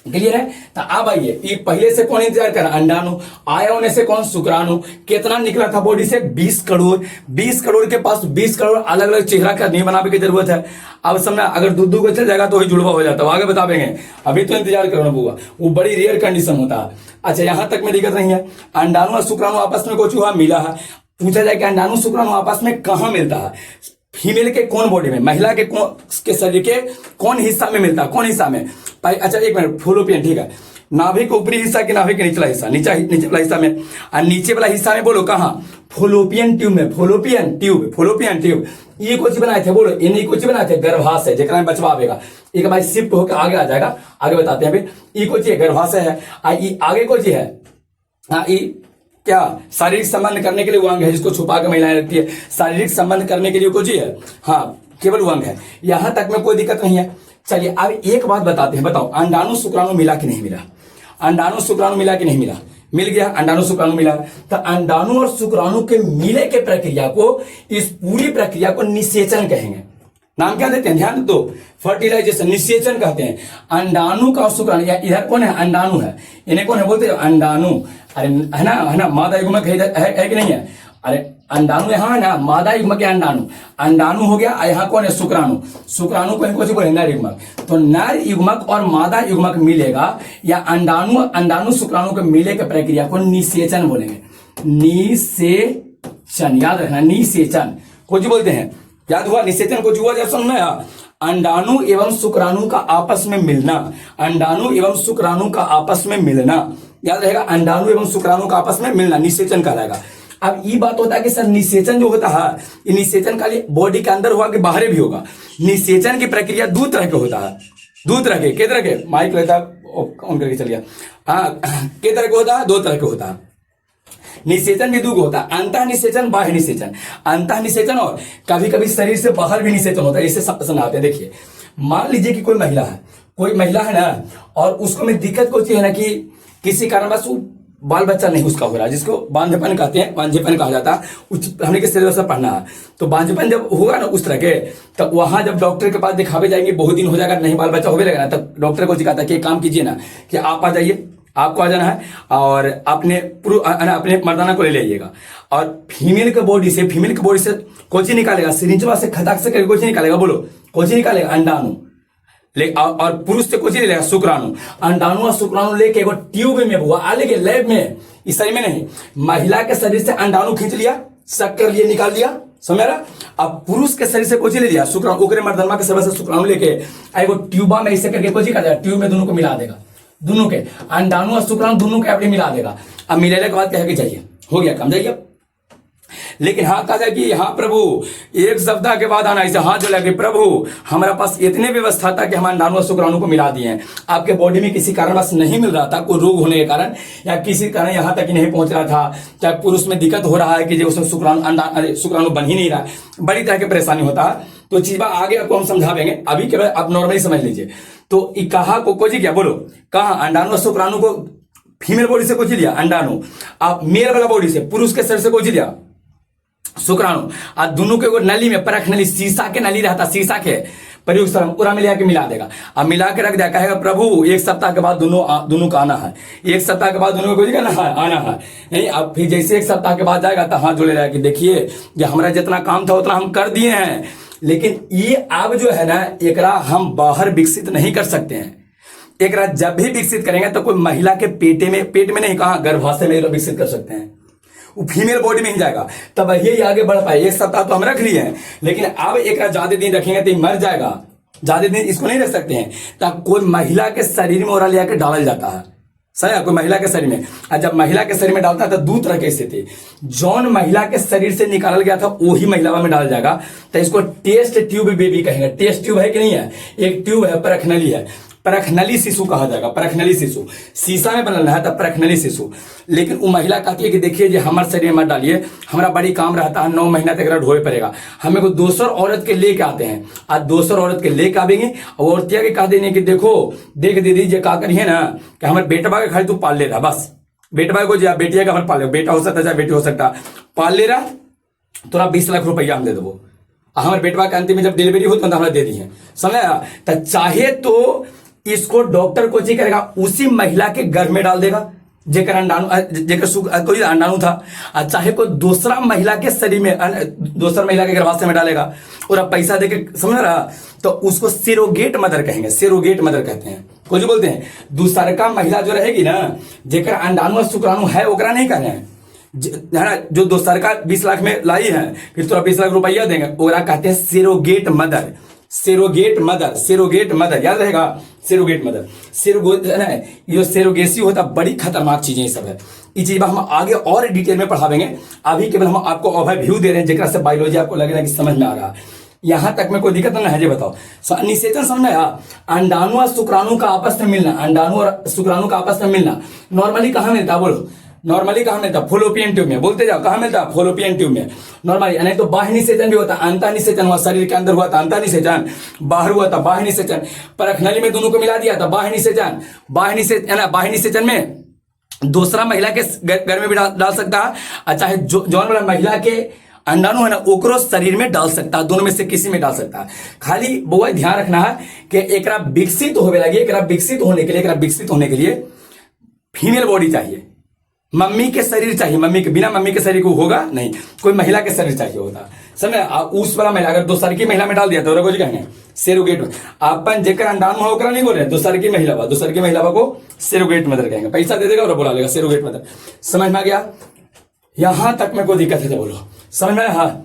Speaker 1: क्लियर है। तो अब आइए, ये पहले से कौन इंतजार कर रहा? अंडाणु। आया होने से कौन? शुक्राणु। कितना निकला था बॉडी से? 20 करोड़। 20 करोड़ के पास 20 करोड़ अलग अलग चेहरा का नहीं बनाने की जरूरत है। अब समय अगर दूध को चल जाएगा तो वही जुड़वा हो जाता है, आगे बता देंगे, अभी तो इंतजार करो ना बुआ, वो बड़ी रेयर कंडीशन होता है। अच्छा यहां तक में दिक्कत नहीं है। अंडाणु और शुक्राणु आपस में कुछ हुआ, मिला है। पूछा जाए कि अंडाणु शुक्राणु आपस में कहां मिलता है? फीमेल के कौन बॉडी में, महिला के कौन के शरीर के कौन हिस्सा में मिलता है? कौन हिस्सा में? अच्छा एक मिनट, फुलोपियन, ठीक है। नाभिक ऊपरी हिस्सा कि नाभिक के निचला हिस्सा? नीचे वाला हिस्सा में। और नीचे वाला हिस्सा में बोलो कहां? फुलोपियन ट्यूब में। फुलोपियन ट्यूब, फुलोपियन ट्यूब। ये कुछ बनाए थे बोलो, इन्हीं कुछ बनाए थे गर्भाशय, जेकरा में बचवा आवेगा। एक बार शिफ्ट होकर आगे आ जाएगा, आगे बताते हैं। अभी ये कुछ गर्भाशय है, आगे कुछ है। हाँ ये क्या? शारीरिक संबंध करने के लिए वो अंग है जिसको छुपा के महिलाएं रखती है। शारीरिक संबंध करने के लिए कुछ ही है, हाँ केवल वो अंग है। यहां तक में कोई दिक्कत नहीं है। चलिए अब एक बात बताते हैं, बताओ अंडाणु शुक्राणु मिला कि नहीं मिला? अंडाणु शुक्राणु मिला कि नहीं मिला? मिल गया, अंडाणु शुक्राणु मिला। तो अंडाणु और शुक्राणु के मिले के प्रक्रिया को, इस पूरी प्रक्रिया को निषेचन कहेंगे। नाम क्या देते हैं? ध्यान दो, फर्टिलाइजेशन, निषेचन कहते हैं। अंडाणु का शुक्राणु, इधर कौन है? अंडाणु है। इन्हें कौन है बोलते हैं? अंडाणु। अरे है ना, मादा युग्मक है कि नहीं है? अरे अंडाणु यहाँ है ना, मादा युग्मक है अंडाणु। अंडाणु हो गया, यहाँ कौन है? शुक्राणु। शुक्राणु को इनको बोले नर युग्मक। तो नर युग्मक और मादा युग्मक मिलेगा, या अंडाणु शुक्राणु के मिले के प्रक्रिया को निषेचन बोलेंगे। निषेचन, याद रखना, निषेचन कुछ बोलते हैं, याद हुआ? निषेचन कुछ हुआ, जब सुनना है अंडाणु एवं शुक्राणु का आपस में मिलना। अंडाणु एवं शुक्राणु का आपस में मिलना, याद रहेगा, अंडाणु एवं शुक्राणु का आपस में मिलना निषेचन कहलाएगा। अब ये बात होता है कि सर निषेचन जो होता है, ये निषेचन खाली बॉडी के अंदर हुआ कि बाहर भी होगा? निषेचन की प्रक्रिया दो तरह के होता है, दो तरह के। किस तरह के? माइक लेता ऑन करके चलिए। हाँ किस तरह के होता है? दो तरह के होता है। निषेचन भी दो होता है, अंतः निषेचन, बाह्य निषेचन। अंतः निषेचन और कभी कभी शरीर से बाहर भी निषेचन होता है। इसे समझाते हैं। देखिए मान लीजिए कि कोई महिला है ना, और उसको में दिक्कत होती है ना कि किसी कारणवश बाल बच्चा नहीं उसका हो रहा है, जिसको बांझपन कहते हैं, बांझपन कहा जाता है। हमने के सिलेबस में पढ़ना है। तो बांझपन जब होगा ना उस तरह के, तब वहां जब डॉक्टर के पास दिखावे जाएंगे, बहुत दिन हो जाएगा, नहीं बाल बच्चा होने लगेगा, तब डॉक्टर को सिखाता है कि काम कीजिए ना, कि आप आ जाइए, आपको आ जाना है और अपने मर्दाना को ले आइएगा। और फीमेल के बॉडी से कोची निकालेगा, सिरिंजवा से खदाक से कोची निकालेगा, बोलो कोची निकालेगा? अंडाणु। और पुरुष से कुछ नहीं लेगा, शुक्राणु। अंडाणु और शुक्राणु लेके एगो ट्यूब में हुआ अलग लैब में, इस शरीर में नहीं। महिला के शरीर से अंडाणु खींच लिया, शक कर लिए, निकाल दिया, समझ रहा? अब पुरुष के शरीर से कुछ ले लिया, शुक्राणु, ओकरे मर्दनमा के शरीर से शुक्राणु लेके एगो ट्यूबा में ऐसे करके कुछ कर देगा, ट्यूब में दोनों को मिला देगा, दोनों के अंडाणु और शुक्राणु दोनों के अपने मिला देगा। अब मिलाने के बाद कह के चाहिए, हो गया काम, जाइए। लेकिन हाँ कहा जाए कि हाँ प्रभु, एक सप्ताह के बाद आना, ऐसे हाथ जो लगे, प्रभु हमारे पास इतने व्यवस्था था कि हम अंडाणु और शुक्राणु को मिला दिए हैं, आपके बॉडी में किसी कारणवश नहीं मिल रहा था, कोई रोग होने के कारण या किसी कारण यहाँ तक नहीं पहुंच रहा था, चाहे पुरुष में दिक्कत हो रहा है कि जो उसमें शुक्राणु बन ही नहीं रहा, बड़ी तरह की परेशानी होता है। तो चीज आगे आपको हम समझावेंगे, अभी केवल आप नॉर्मली समझ लीजिए। तो कहा को जी क्या बोलो, कहा अंडाणु और शुक्राणु को फीमेल बॉडी से कुछ लिया अंडाणु, आप मेल वाला बॉडी से पुरुष के शरीर से कुछ लिया शुक्राणु, और दोनों के नली में परख नली, शीशा के नली रहता, शीशा के प्रयोग से पूरा मिला के मिला देगा। अब मिला के रख दिया, कहेगा प्रभु एक सप्ताह के बाद दोनों का आना है, एक सप्ताह के बाद दोनों को आना है नहीं। अब फिर जैसे एक सप्ताह के बाद जाएगा तो हाथ जोड़े रहेगा कि देखिए ये हमारा जितना काम था उतना हम कर दिए हैं, लेकिन ये अब जो है ना, एकरा हम बाहर विकसित नहीं कर सकते हैं। एकरा जब भी विकसित करेंगे तो कोई महिला के पेट में नहीं, कहा गर्भाशय में विकसित कर सकते हैं, वो फीमेल बॉडी में ही जाएगा, तब यही आगे बढ़ पाए। एक सप्ताह तो हम रख लिए हैं, लेकिन अब एक ज्यादा दिन रखेंगे तो मर जाएगा, ज्यादा दिन इसको नहीं रख सकते हैं। तब कोई महिला के शरीर में ओरा ले आकर डाला जाता है, सही है, कोई महिला के शरीर में, और जब महिला के शरीर में डालता है तो दो तरह के स्थिति, जौन महिला के शरीर से निकाला गया था वही महिला में डाल जाएगा, तो इसको टेस्ट ट्यूब बेबी कहेंगे। टेस्ट ट्यूब है कि नहीं है, एक ट्यूब है, परखनली है, परखनली शिशु कहा जाएगा, परखनली शिशु, शीशा में बनना है तब परखनली शिशु। लेकिन वो महिला कहती है कि देखिए जी हमारे शरीर में डालिए, हमारा बड़ी काम रहता है, 9 महीना तक ढोए पड़ेगा, हमें को दोसर औरत के लेके आते हैं, आज दोसर औरत के लेके आवेंगे और औरतिया के कह देने कि देखो देख दीदी जे का करिए ना कि हमारे बेटवा के खाली तू पाल ले रहा, बस बेटवा को जा बेटिया का हमारे पाल ले, बेटा हो सकता है बेटी हो सकता, पाल ले रहा तोरा 20 लाख रुपया हम दे देवो, हमारे बेटवा के अंतिम में जब डिलीवरी हो तो हमें दे दी है, समझा। तो चाहे तो इसको डॉक्टर को जी करेगा उसी महिला के गर्भ में डाल देगा जेकर अंडाणु, जेकर कोई अंडाणु था, और चाहे कोई दूसरा महिला के शरीर में, दूसरा महिला के गर्भाशय में डालेगा और अब पैसा देके, समझ रहा, तो उसको सेरोगेट मदर कहेंगे, सेरोगेट मदर कहते हैं, कुछ बोलते हैं। दूसरा का महिला जो रहेगी ना जेकर अंडाणु और शुक्राणु है ओकरा नहीं कहने हैं, है ना, जो दूसरा का 20 लाख में लाई है फिर तो 20 लाख रुपया देंगे, ओकरा कहते हैं surrogate mother, surrogate mother, surrogate mother याद रहेगा, सेरोगेट मदर, ये सेरोगेसी होता बड़ी खतरनाक चीजें ये सब है, ये चीज हम आगे और डिटेल में पढ़ावेंगे, अभी केवल हम आपको ओवरव्यू दे रहे हैं जेकरा से बायोलॉजी आपको लगेगा कि समझ में आ रहा है, यहां तक में कोई दिक्कत ना है। जी बताओ, निषेचन समझना है, अंडाणु और शुक्राणु का आपस में मिलना, अंडाणु और शुक्राणु का आपस में मिलना नॉर्मली कहां मिलता है, बोलो नॉर्मली कहां मिलता है, फोलोपियन ट्यूब में, बोलते जाओ कहां मिलता है, फोलोपियन ट्यूब में नॉर्मली, नहीं तो बाह्य निषेचन भी होता है, अंतः निषेचन हुआ शरीर के अंदर हुआ था अंतः निषेचन, बाहर हुआ था बाह्य निषेचन, परखनली में दोनों को मिला दिया था बाह्य निषेचन, बाह्य निषेचन है ना, बाह्य निषेचन में दूसरा महिला के घर में भी डाल सकता है, चाहे जौन वाला महिला के अंडाणु है ना ओकरो शरीर में डाल सकता है, दोनों में से किसी में डाल सकता है। खाली बउआ ध्यान रखना है कि एकरा विकसित होने लगी, एकरा विकसित होने के लिए फीमेल बॉडी चाहिए, मम्मी के शरीर चाहिए, मम्मी के बिना मम्मी के शरीर को होगा नहीं, कोई महिला के शरीर चाहिए होता, समझे। उस वाला महिला अगर दूसर की महिला में डाल दिया तो कुछ कहेंगे सेरोगेट में, अपन जेकर अंडाणु हो ओकरा नहीं बोल रहे, दूसर की महिला को सेरोगेट मदर कहेंगे, पैसा दे देगा और बोला लेगा सेरोगेट मदर, समझ में आ गया, यहां तक में कोई दिक्कत है तो बोलो, समझ में, हाँ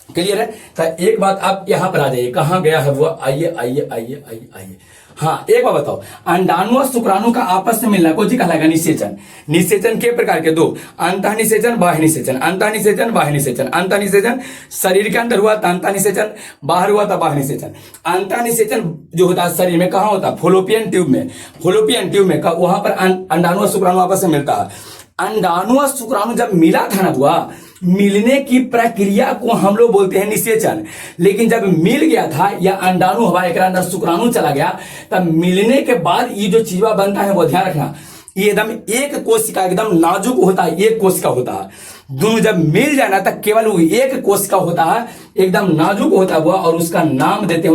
Speaker 1: क्लियर है। तो एक बात आप यहां पर आ जाइए, कहां गया है वो, आइए आइए आइए आइए आइए, हाँ एक बात बताओ, अंडाणु और शुक्राणु का आपस में मिलना को जी कहलाएगा निषेचन। निषेचन के प्रकार के दो, अंतः निषेचन बाह्य निषेचन, अंतः निषेचन बाह्य निषेचन, अंतः निषेचन शरीर के अंदर हुआ था अंतः निषेचन, बाहर हुआ था बाह्य निषेचन। अंतः निषेचन जो होता है शरीर में कहाँ होता है, फोलोपियन ट्यूब में, फोलोपियन ट्यूब में वहां पर अंडाणु और शुक्राणु आपस में मिलता है। अंडाणु और शुक्राणु जब मिला था ना हुआ, मिलने की प्रक्रिया को हम लोग बोलते हैं निषेचन, लेकिन जब मिल गया था या अंडाणु हवा एक अंदर शुक्राणु चला गया, तब मिलने के बाद ये जो चीजवा बनता है वो ध्यान रखना, ये एकदम एक कोशिका एकदम नाजुक होता है, एक कोशिका होता है, दोनों जब मिल जाए ना तब केवल वो एक कोशिका होता है, एकदम नाजुक होता हुआ, और उसका नाम देते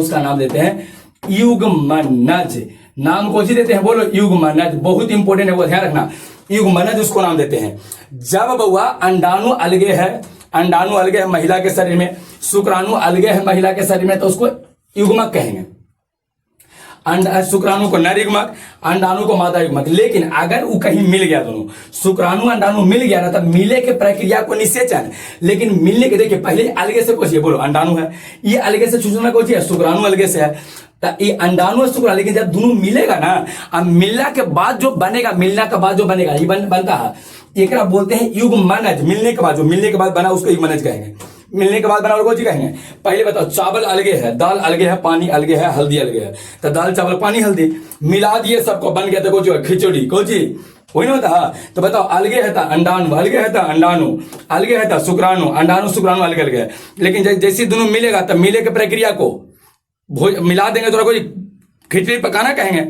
Speaker 1: हैं युग्मनज। नाम को ही देते हैं, बोलो युग्मनज, बहुत इंपॉर्टेंट है वो ध्यान रखना, युग्मनज उसको नाम देते हैं। जब बउआ अंडाणु अलगे है महिला के शरीर में, शुक्राणु अलगे है महिला के शरीर में, तो उसको युग्मक कहेंगे। शुक्राणु को नर युग्मक, अंडाणु को मादा युग्मक। लेकिन अगर वो कहीं मिल गया, दोनों शुक्राणु अंडाणु मिल गया ना, तब मिले के प्रक्रिया को निषेचन। लेकिन मिलने के देखिए पहले अलगे से पूछिए, बोलो अंडाणु है, ये अलगे से चूसना को शुक्राणु अलगे से है, तो ये अंडाणु और शुक्राणु, लेकिन जब दोनों मिलेगा ना, अब मिलने के बाद जो बनेगा ये बनता है, एक बोलते हैं युग्मनज। मिलने के बाद बना उसको युग्मनज कहेंगे, मिलने के बाद बना और कहेंगे। पहले बताओ, चावल अलगे है, दाल अलगे है, पानी अलगे है, हल्दी अलगे है, तो दाल चावल पानी हल्दी मिला दिए सबको, बन गया तो जो खिचड़ी कोची वही नहीं होता। तो बताओ अलगे है था अंडाणु, अलगे है था अंडाणु, अलगे है था शुक्राणु, अंडाणु शुक्राणु अलग अलग है। लेकिन जैसे दोनों मिलेगा तब मिले के प्रक्रिया को मिला देंगे तो कोई खिचड़ी पकाना कहेंगे।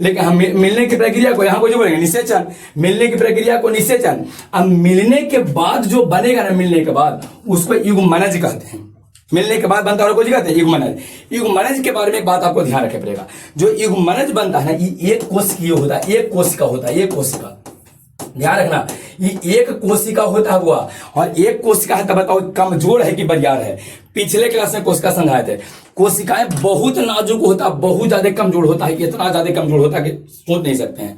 Speaker 1: लेकिन हम मिलने की प्रक्रिया को यहाँ को जो बोलेंगे निषेचन, मिलने की प्रक्रिया को निषेचन। अब मिलने के बाद जो बनेगा ना, मिलने के बाद उसको युग्मनज कहते हैं। मिलने के बाद बनता है और कुछ कहते हैं युग्मनज। युग्मनज के बारे में एक बात आपको ध्यान रखना पड़ेगा, जो युग्मनज बनता है ना, ये एक कोशिकीय होता है, एक कोशिका होता है, एक कोशिका, ध्यान रखना, ये एक कोशिका होता हुआ, और एक कोशिका है तो बताओ कमजोर है कि बरियार है। पिछले क्लास में कोशिका समझाए थे, कोशिकाएं बहुत नाजुक होता, बहुत ज्यादा कमजोर होता है, इतना ज्यादा कमजोर होता है कि सोच नहीं सकते हैं।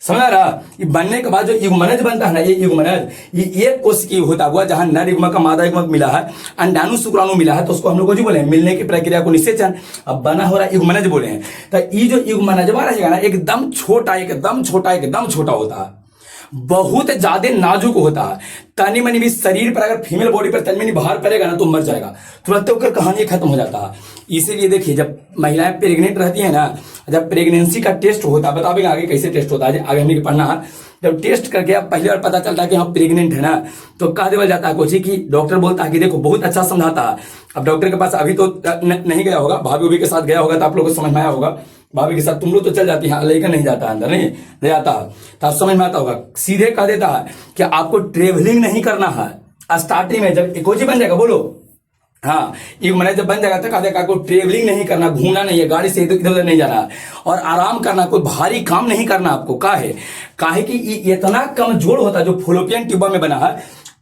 Speaker 1: समझ रहा। ये बनने के बाद जो युग्मनज बनता है ना, ये युग्मनज ये एक कोश की होता हुआ, जहां नर युग्मक का मादा युग्मक मिला है, अंडाणु शुक्राणु मिला है, तो उसको हम लोग जो बोले हैं मिलने की प्रक्रिया को निषेचन। अब बना हो रहा युग्मनज बोले हैं। तो ये जो युग्मनजवा रहेगा ना, एकदम छोटा एकदम छोटा एकदम छोटा होता है, बहुत ज्यादा नाजुक होता है। तनी मनी भी शरीर पर अगर फीमेल बॉडी पर तनी मनी बाहर पड़ेगा ना तो मर जाएगा, तुरंत होकर कहानी खत्म हो जाता है। इसीलिए देखिए, जब महिलाएं प्रेग्नेंट रहती है ना, जब प्रेगनेंसी का टेस्ट होता है, बताओगे आगे कैसे टेस्ट होता है, आगे हमने पढ़ना है। जब टेस्ट करके अब पहली बार पता चलता है कि हम प्रेग्नेंट है ना, तो कह देवल जाता है कुछ कि डॉक्टर बोलता है कि देखो, बहुत अच्छा समझाता है। अब डॉक्टर के पास अभी तो नहीं गया होगा, भाभी उभी के साथ गया होगा तो आप लोग को समझ में आया होगा। भाभी के साथ तुम लोग तो चल जाती है, लेकर नहीं जाता अंदर, नहीं ले जाता तो आप समझ में आता होगा। सीधे कह देता है कि आपको ट्रेवलिंग नहीं करना है। स्टार्टिंग में जब इकोजी बन जाएगा, बोलो हाँ, युग्मनज जब बन जाएगा तो कहा जाएगा आपको ट्रेवलिंग नहीं करना, घूमना नहीं है, गाड़ी से इधर उधर नहीं जाना और आराम करना, कोई भारी काम नहीं करना आपको। काहे कि इतना कमजोर होता है जो फॉलोपियन ट्यूब में बना है।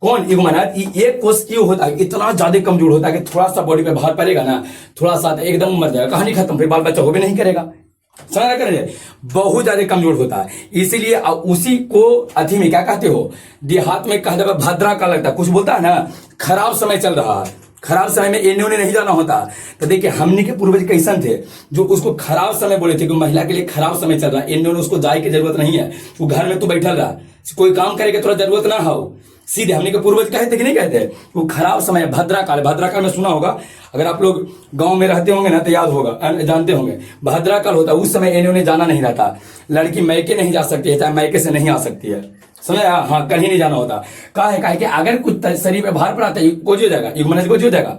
Speaker 1: कौन युग्मनज? एक कोश क्यों होता है, इतना ज्यादा कमजोर होता है कि थोड़ा सा बॉडी पे भार पड़ेगा ना, थोड़ा सा एकदम मर जाएगा, कहानी खत्म, फिर बाल बच्चा हो भी नहीं करेगा। समझ करेंगे, बहुत ज्यादा कमजोर होता है। इसीलिए उसी को अथी में क्या कहते हो, देहात में कहा जाता है भद्रा का लगता है, कुछ बोलता है ना, खराब समय चल रहा है, खराब समय में एने ओने नहीं जाना होता। तो देखिए हमने के पूर्वज कैसन थे जो उसको खराब समय बोले थे कि महिला के लिए खराब समय चल रहा है, एने ओने उसको जाए की जरूरत नहीं है, वो घर में तो बैठल रहा, कोई काम करे के थोड़ा जरूरत ना हो। सीधे हमने के पूर्वज कहते कि नहीं कहते, वो खराब समय, भद्रा काल में सुना होगा, अगर आप लोग गांव में रहते होंगे ना तो याद होगा, जानते होंगे। भद्रा काल होता, उस समय एने ओने जाना नहीं रहता, लड़की मैके नहीं जा सकती है, चाहे मैके से नहीं आ सकती है, समझे, हाँ कहीं नहीं जाना होता। काहे कि अगर कुछ शरीर पे भार पड़ाता है, कुछ हो जाएगा, युग्मनज कुछ हो जाएगा,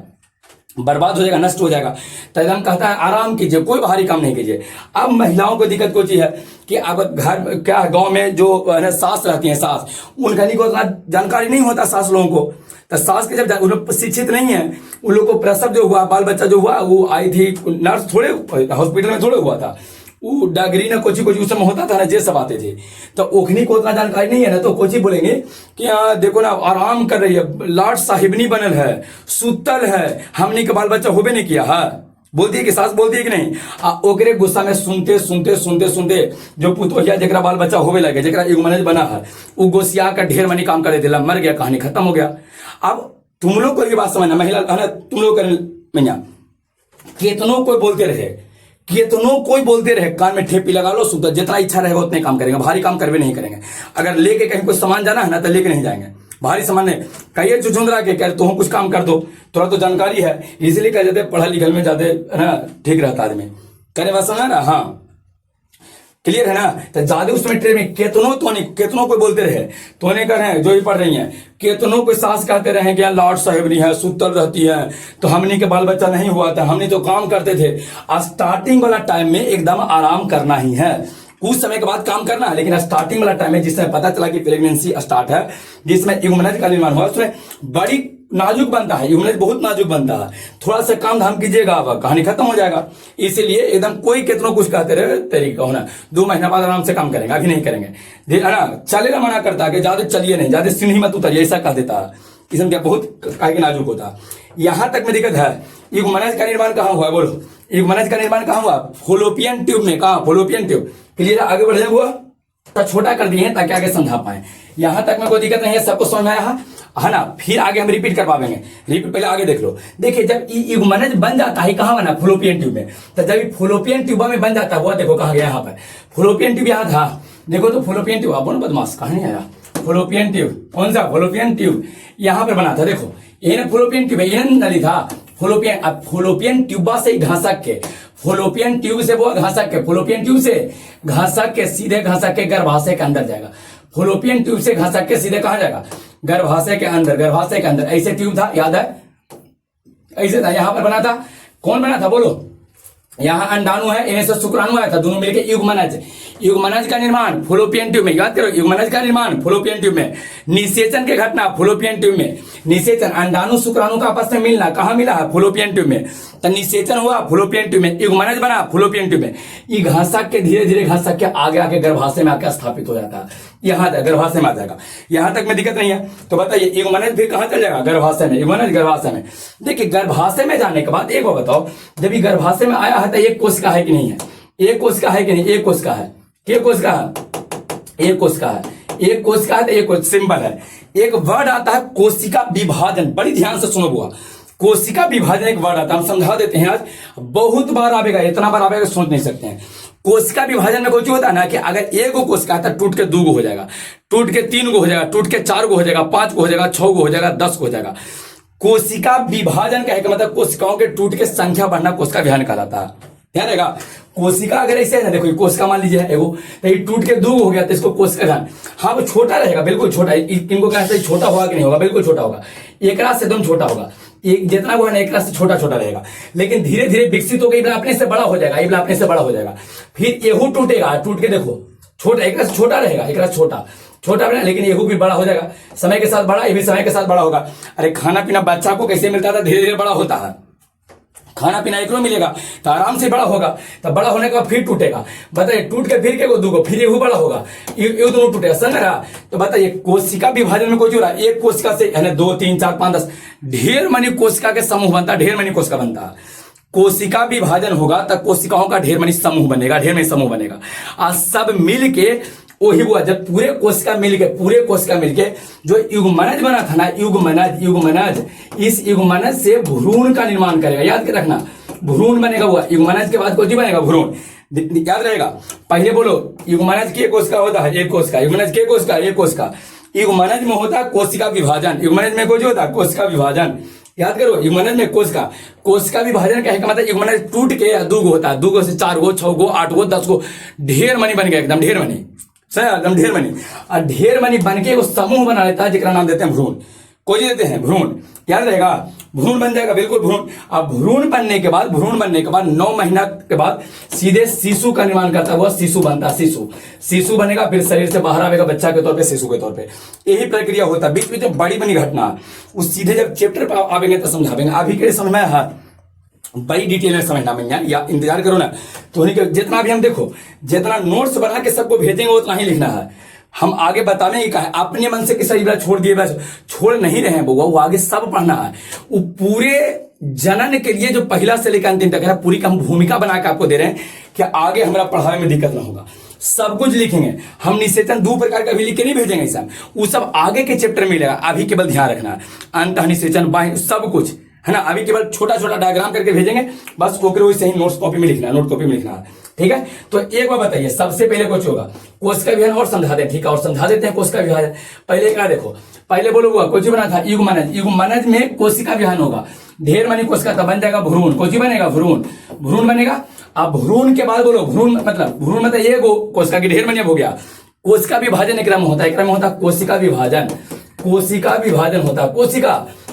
Speaker 1: बर्बाद हो जाएगा, नष्ट हो जाएगा। तो एकदम कहता है आराम कीजिए, कोई बाहरी काम नहीं कीजिए। अब महिलाओं को दिक्कत कोई चीज है कि अब घर क्या गांव में जो सास रहती हैं, सास, उनका नहीं को उतना जानकारी नहीं होता सास लोगों को। तो सास के जब उन लोग शिक्षित नहीं है, उन लोग को प्रसव जो हुआ, बाल बच्चा जो हुआ, वो आई थी नर्स, थोड़े हॉस्पिटल में थोड़े हुआ था, वो डागरी ना कोची उस समय होता था ना, जे सब आते थे, तो ओखनी को उतना जानकारी नहीं है ना, तो कोची बोलेंगे कि हाँ देखो ना आराम कर रही है, लाट साहिबनी बनल है, सुतल है, हमने के बाल बच्चा होबे नहीं किया है, बोलती है कि सास बोलती है कि नहीं। ओकरे गुस्सा में सुनते सुनते सुनते सुनते जो पुतोहिया जरा बाल बच्चा होबे लगे, जरा युग्मनज बना है, वो गोसिया का ढेर मनी काम करे दिला, मर गया, कहानी खत्म हो गया। अब तुम लोग को ये बात समझना, महिला तुम लोग मैया केतनों कोई बोलते रहे, केतनों कोई बोलते रहे, कान में ठेपी लगा लो, सुधर, जितना इच्छा रहेगा उतने काम करेंगे, भारी काम करवे नहीं करेंगे। अगर लेके कहीं कोई सामान जाना है ना तो लेके नहीं जाएंगे, भारी सामान नहीं। कहिए चुचुंदरा के कह तुम कुछ काम कर दो, थोड़ा तो जानकारी है, इसलिए कह जाते पढ़ा लिखल में ज्यादा है ना, ठीक रहता आदमी करे, बात समझा ना, हाँ क्लियर है ना। तो ज्यादा उसमें ट्रेन में केतनों कोई बोलते रहे, तोने कर रहे जो भी पढ़ रही हैं, केतनों को सास कहते रहे कि लॉर्ड साहेबनी है, सुतल रहती है, तो हमने के बाल बच्चा नहीं हुआ था, हमने तो काम करते थे। स्टार्टिंग वाला टाइम में एकदम आराम करना ही है, कुछ समय के बाद काम करना है, लेकिन स्टार्टिंग वाला टाइम में जिसमें पता चला कि प्रेगनेंसी स्टार्ट है, जिसमें युग्मनज का निर्माण हुआ, उसमें बड़ी नाजुक बनता है, युग्मनज बहुत नाजुक बनता है, थोड़ा सा काम धाम कीजिएगा आप, कहानी खत्म हो जाएगा। इसीलिए एकदम कोई कितनों कुछ कहते रहे तरीका होना, 2 महीना बाद आराम से काम करेंगे, अभी नहीं करेंगे, है ना, चलेगा, मना करता है कि ज्यादा चलिए नहीं, ज्यादा सीढ़ी मत उतरिए, ऐसा कह देता है। इसमें क्या बहुत काहे नाजुक होता है। यहां तक में दिक्कत है। युग्मनज का निर्माण कहाँ हुआ, बोलो, युग्मनज का निर्माण कहाँ हुआ, फॉलोपियन ट्यूब में। कहा फॉलोपियन ट्यूब, क्लियर, आगे बढ़ जाए, हुआ तो छोटा कर दिए ताकि आगे समझा पाए। यहां तक में कोई दिक्कत नहीं है, सबको समझ में आया है ना। फिर आगे हम रिपीट कर पाएंगे, रिपीट पहले आगे देख लो। देखिए जब युग्मनज बन जाता है, कहां बना, फॉलोपियन ट्यूब में। तो जब फॉलोपियन ट्यूब में बन जाता है, वो देखो कहां गया, यहाँ पर फॉलोपियन ट्यूब यहाँ था, देखो तो फॉलोपियन ट्यूब, अपन बदमाश कहां नहीं आया, फॉलोपियन ट्यूब कौन सा, फॉलोपियन ट्यूब यहाँ पर बना था, देखो ये फॉलोपियन ट्यूब, ये नली था फॉलोपियन। अब फॉलोपियन ट्यूबा से घासक के, फॉलोपियन ट्यूब से वो घासक के, फॉलोपियन ट्यूब से घासक के सीधे घासक के गर्भाशय के अंदर जाएगा। फॉलोपियन ट्यूब से घासक के सीधे कहां जाएगा, गर्भाशय के अंदर, गर्भाशय के अंदर। ऐसे ट्यूब था, याद है, ऐसे था, यहां पर बना था, कौन बना था बोलो, यहाँ अंडाणु है, इन्हें से शुक्राणु आया था, दोनों मिलकर युग्मनज। युग्मनज का निर्माण फॉलोपियन ट्यूब में, याद करो, युग्मनज का निर्माण फॉलोपियन ट्यूब में। निषेचन की घटना फॉलोपियन ट्यूब में। निषेचन, अंडाणु शुक्राणु का आपस में मिलना, कहाँ मिला है, फॉलोपियन ट्यूब में। तो निषेचन हुआ फॉलोपियन ट्यूब में, युग्मनज बना फॉलोपियन ट्यूब में। ये घासक के धीरे धीरे घासक के आगे आके गर्भाशय में आकर स्थापित हो जाता है, यहाँ गर्भाशय में आ जाएगा। यहां तक में दिक्कत नहीं है। तो बताइए युग्मनज फिर कहां चल जाएगा, गर्भाशय में, युग्मनज गर्भाशय में। देखिए गर्भाशय में जाने के बाद एक बात बताओ, जब ये गर्भाशय में आया है तो एक कोशिका है कि नहीं है, एक कोशिका है कि नहीं, एक कोशिका है, एक कोशिका है, एक कोशिका है, एक कोशिका है, तो एक सिंबल है। एक वर्ड आता है कोशिका विभाजन, बड़ी ध्यान से सुनो बुआ। कोशिका विभाजन एक वर्ड आता है, हम समझा देते हैं आज। बहुत बार आवेगा, इतना बार आवेगा सोच नहीं सकते हैं। कोशिका विभाजन में कुछ होता है ना कि अगर एक गो कोशिका है तो टूट के 2 गो हो जाएगा, टूट के 3 गो हो जाएगा, टूट के 4 गो हो जाएगा, 5 गो हो जाएगा, 6 गो हो जाएगा, 10 गो हो जाएगा। कोशिका विभाजन का मतलब कोशिकाओं के टूट के संख्या बढ़ना कोशिका विभाजन कहलाता है। ध्यान रहेगा, कोशिका अगर ऐसे है ना, देखो कोशिका मान लीजिए एगो, तो ये टूट के 2 हो गया तो इसको कोशिका विभाजन। हाँ वो छोटा रहेगा, बिल्कुल छोटा। इनको कहते हैं छोटा होगा कि नहीं होगा, बिल्कुल छोटा होगा, एक रात से एकदम छोटा होगा। एक जितना वो है ना एक रात से छोटा छोटा रहेगा, लेकिन धीरे धीरे विकसित होकर अपने से बड़ा हो जाएगा, ये अपने से बड़ा हो जाएगा। फिर एहू टूटेगा, टूट के देखो छोटा, एक रात छोटा रहेगा, एक रात छोटा छोटा बना, लेकिन एहू भी बड़ा हो जाएगा समय के साथ बड़ा, ये भी समय के साथ बड़ा होगा। अरे खाना पीना बच्चा को कैसे मिलता था, धीरे धीरे बड़ा होता है। खाना पीना एक मिलेगा तो आराम से बड़ा होगा, तो बड़ा होने के बाद फिर टूटेगा। बताइए टूट के फिर के 2 गो, फिर ये बड़ा होगा, ये दोनों टूटेगा, समझ रहा। तो बताइए कोशिका विभाजन में कुछ हो रहा है, एक कोशिका से है ना 2 3 4 5 10 ढेर मनी कोशिका के समूह बनता है, ढेर मनी कोशिका बनता है। कोशिका विभाजन होगा तब कोशिकाओं का ढेर मनी समूह बनेगा, ढेर मनी समूह बनेगा, और सब मिल के वही हुआ। जब पूरे कोशिका मिलके जो युग्मनज बना था ना, युग्मनज, इस युग्मनज से भ्रूण का निर्माण करेगा। याद के रखना, भ्रूण बनेगा हुआ, युग्मनज के बाद कोई बनेगा भ्रूण, याद रहेगा। पहले बोलो युग्मनज की कोशिका होता है एक कोशिका, युग्मनज की कोशिका एक कोशिका, युग्मनज में होता है कोशिका विभाजन, युग्मनज में कुछ होता है कोशिका विभाजन। याद करो युग्मनज में कोशिका विभाजन का मतलब युग्मनज टूट के 2 गो होता है, 2 गो से 4 गो, 6 गो, 8 गो, 10 गो, ढेर मनी बन गया, एकदम ढेर मनी, सही एकदम ढेर मनी। और ढेर मनी बन के वो समूह बना लेता है, जिसका नाम देते हैं भ्रूण। कोई देते हैं भ्रूण, याद रहेगा, भ्रूण बन जाएगा, बिल्कुल भ्रूण। अब भ्रूण बनने के बाद 9 महीना के बाद सीधे शिशु का निर्माण करता हुआ शिशु बनता है। शिशु बनेगा, फिर शरीर से बाहर आएगा बच्चा के तौर पे, शिशु के तौर पे। यही प्रक्रिया होता है। बीच में जो बड़ी बनी घटना उस सीधे जब चैप्टर पर आवेंगे तो समझावेंगे, अभी के समझ में है बड़ी डिटेल में समझना मैंने, या इंतजार करो ना। तो जितना भी हम देखो, जितना नोट्स बना के सबको भेजेंगे उतना ही लिखना है। हम आगे बताने का है, अपने मन से किसी बार छोड़ दिए, बस छोड़ नहीं रहे हैं वो आगे सब पढ़ना है। वो पूरे जनन के लिए जो पहला से लेकर अंतिम तक है, पूरी हम भूमिका बना के आपको दे रहे हैं कि आगे हमारा पढ़ाई में दिक्कत ना होगा। सब कुछ लिखेंगे हम, निषेचन 2 प्रकार का भी लिख के नहीं भेजेंगे सब, वो सब आगे के चैप्टर में मिलेगा। अभी केवल ध्यान रखना, अंत निषेचन बाह्य सब कुछ है ना, अभी केवल छोटा छोटा डायग्राम करके भेजेंगे, बस ओकरे वैसे ही नोट कॉपी में लिखना है, ठीक है। तो एक बार बताइए, सबसे पहले कुछ होगा कोशिका विभाजन, और समझा दें, ठीक है, और समझा देते हैं कोशिका विभाजन। पहले क्या देखो, पहले बोलो हुआ कुछ बना था युग्मनज में कोशिका विभाजन होगा, ढेर मनी कोशिका तब बन जाएगा भ्रूण, कुछ बनेगा भ्रूण बनेगा। अब भ्रूण के बाद बोलो भ्रूण मतलब ये कोशिका की ढेर मनी हो गया। कोशिका विभाजन एक क्रम होता है, कोशिका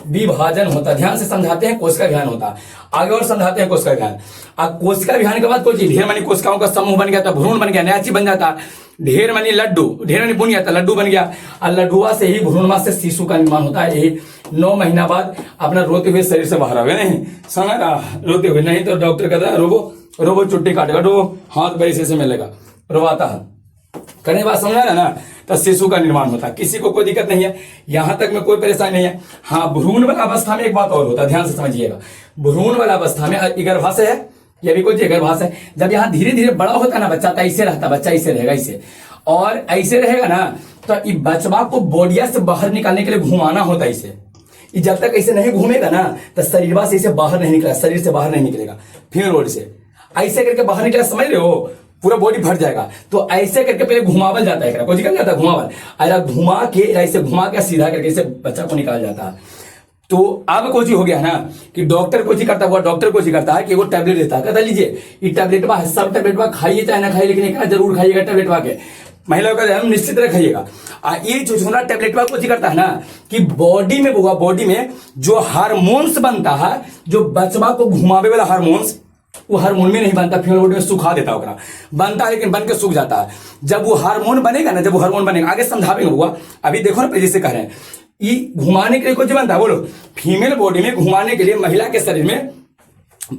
Speaker 1: विभाजन होता है, ध्यान से समझाते हैं, कोशिका विभाजन होता है। आगे और समझाते हैं कोशिका विभाजन। अब कोशिका विभाजन के बाद कोई चीज ढेर मनी कोशिकाओं का समूह बन गया, तो भ्रूण बन गया, नया चीज बन जाता। ढेर मनी बुन गया तो लड्डू बन गया, और लड्डुआ से ही भ्रूणवा से शिशु का निर्माण होता है। यही 9 महीना बाद अपना रोते हुए शरीर से बाहर आ गए, नहीं समझ रहा, रोते हुए, नहीं तो डॉक्टर कहता है रोबो चुट्टी काटेगा, हाथ बैसे से मिलेगा, रोवाता है, करने बात समझा रहा ना, तो शिशु का निर्माण होता है। किसी को कोई दिक्कत नहीं है, यहां तक में कोई परेशानी नहीं है। हाँ, भ्रूण वाला अवस्था में एक बात और होता है, ध्यान से समझिएगा। भ्रूण वाला अवस्था में गर्भाशय है, यह भी कोई गर्भाशय, जब यहाँ धीरे धीरे बड़ा होता है ना बच्चा, तो ऐसे रहता, बच्चा ऐसे रहेगा, ऐसे और ऐसे रहेगा ना, तो बचवा को बोडिया से बाहर निकालने के लिए घुमाना होता है इसे। जब तक ऐसे नहीं घूमेगा ना, तो शरीरवा से इसे बाहर नहीं निकलेगा, शरीर से बाहर नहीं निकलेगा, फीमेल बॉडी से ऐसे करके बाहर निकला, समझ रहे हो, पूरा बॉडी फट जाएगा। तो ऐसे करके पहले घुमावल जाता है, कुछ कर जाता है घुमावल, ऐसे घुमा के सीधा करके इसे बच्चा को निकाल जाता है। तो अब कोची हो गया ना कि डॉक्टर कोची करता हुआ, डॉक्टर कोची करता है कि वो टैबलेट देता है, कहता लीजिए ये टैबलेट है, सब टैबलेट खाइए चाहे ना खाइए, लेकिन एक जरूर खाइएगा टैबलेट के, महिलाओं का हम निश्चित रख खाइएगा। ये जो छोटा टैबलेट कोची करता है ना कि बॉडी में जो हार्मोन्स बनता है, जो बचवा को घुमावे वाला हार्मोन्स, वो हार्मोन में नहीं बनता, फीमेल बॉडी में सुखा देता है, बनता है लेकिन बन के सूख जाता है। जब वो हार्मोन बनेगा ना, आगे समझावेंगे हुआ, अभी देखो ना जैसे कह रहे हैं, ये घुमाने के लिए कुछ बनता है, बोलो फीमेल बॉडी में घुमाने के लिए, महिला के शरीर में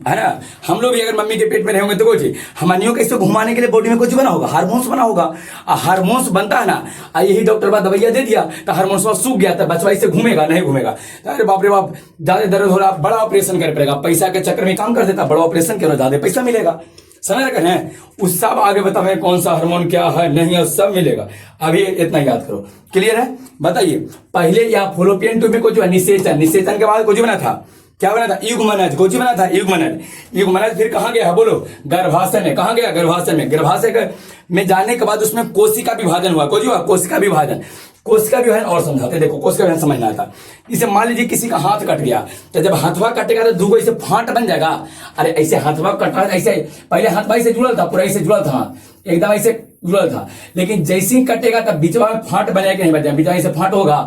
Speaker 1: है ना, हम लोग भी अगर मम्मी के पेट में रहेंगे तो कुछ हमनियों के इसको घुमाने के लिए बॉडी में कुछ बना होगा, हार्मोन्स बना होगा, हार्मोन्स बनता है ना, यही डॉक्टर बाद दवाइयां दे दिया तो हार्मोन्स सूख गया, तो बचवा इससे घूमेगा नहीं घूमेगा, अरे बाप रे बाप ज्यादा दर्द हो रहा, बड़ा ऑपरेशन कर पड़ेगा, पैसा के चक्कर में काम कर देता, बड़ा ऑपरेशन करो ज्यादा पैसा मिलेगा, समझ रहे हैं? उस सब आगे बतावे कौन सा हार्मोन क्या है नहीं है, सब मिलेगा। अभी इतना याद करो। क्लियर है? बताइए, पहले या फॉलोपियन ट्यूब में कुछ निषेचन, निषेचन के बाद कुछ बना था, क्या बना था? युग्मनज। कुछ बना था युग्मनज। युग्मनज फिर कहाँ गया? बोलो, गर्भाशय में। कहाँ गया? गर्भाशय में। गर्भाशय में जाने के बाद उसमें कोशिका विभाजन हुआ। कुछ हुआ? कोशिका विभाजन। कोशिका विभाजन और समझाते, देखो कोशिका विभाजन समझना था। इसे मान लीजिए किसी का हाथ कट गया, तो जब हाथवा कटेगा तो दूगो ऐसे फांट बन जाएगा। अरे ऐसे हाथवा कटा, ऐसे पहले हाथवा से जुड़ल था, पूरा ऐसे जुड़ल था, एकदम ऐसे जुड़ल था, लेकिन जैसे ही कटेगा तब बीचवा में फांट बनेगा कि नहीं बनेगा? बीचवा ऐसे फांट होगा,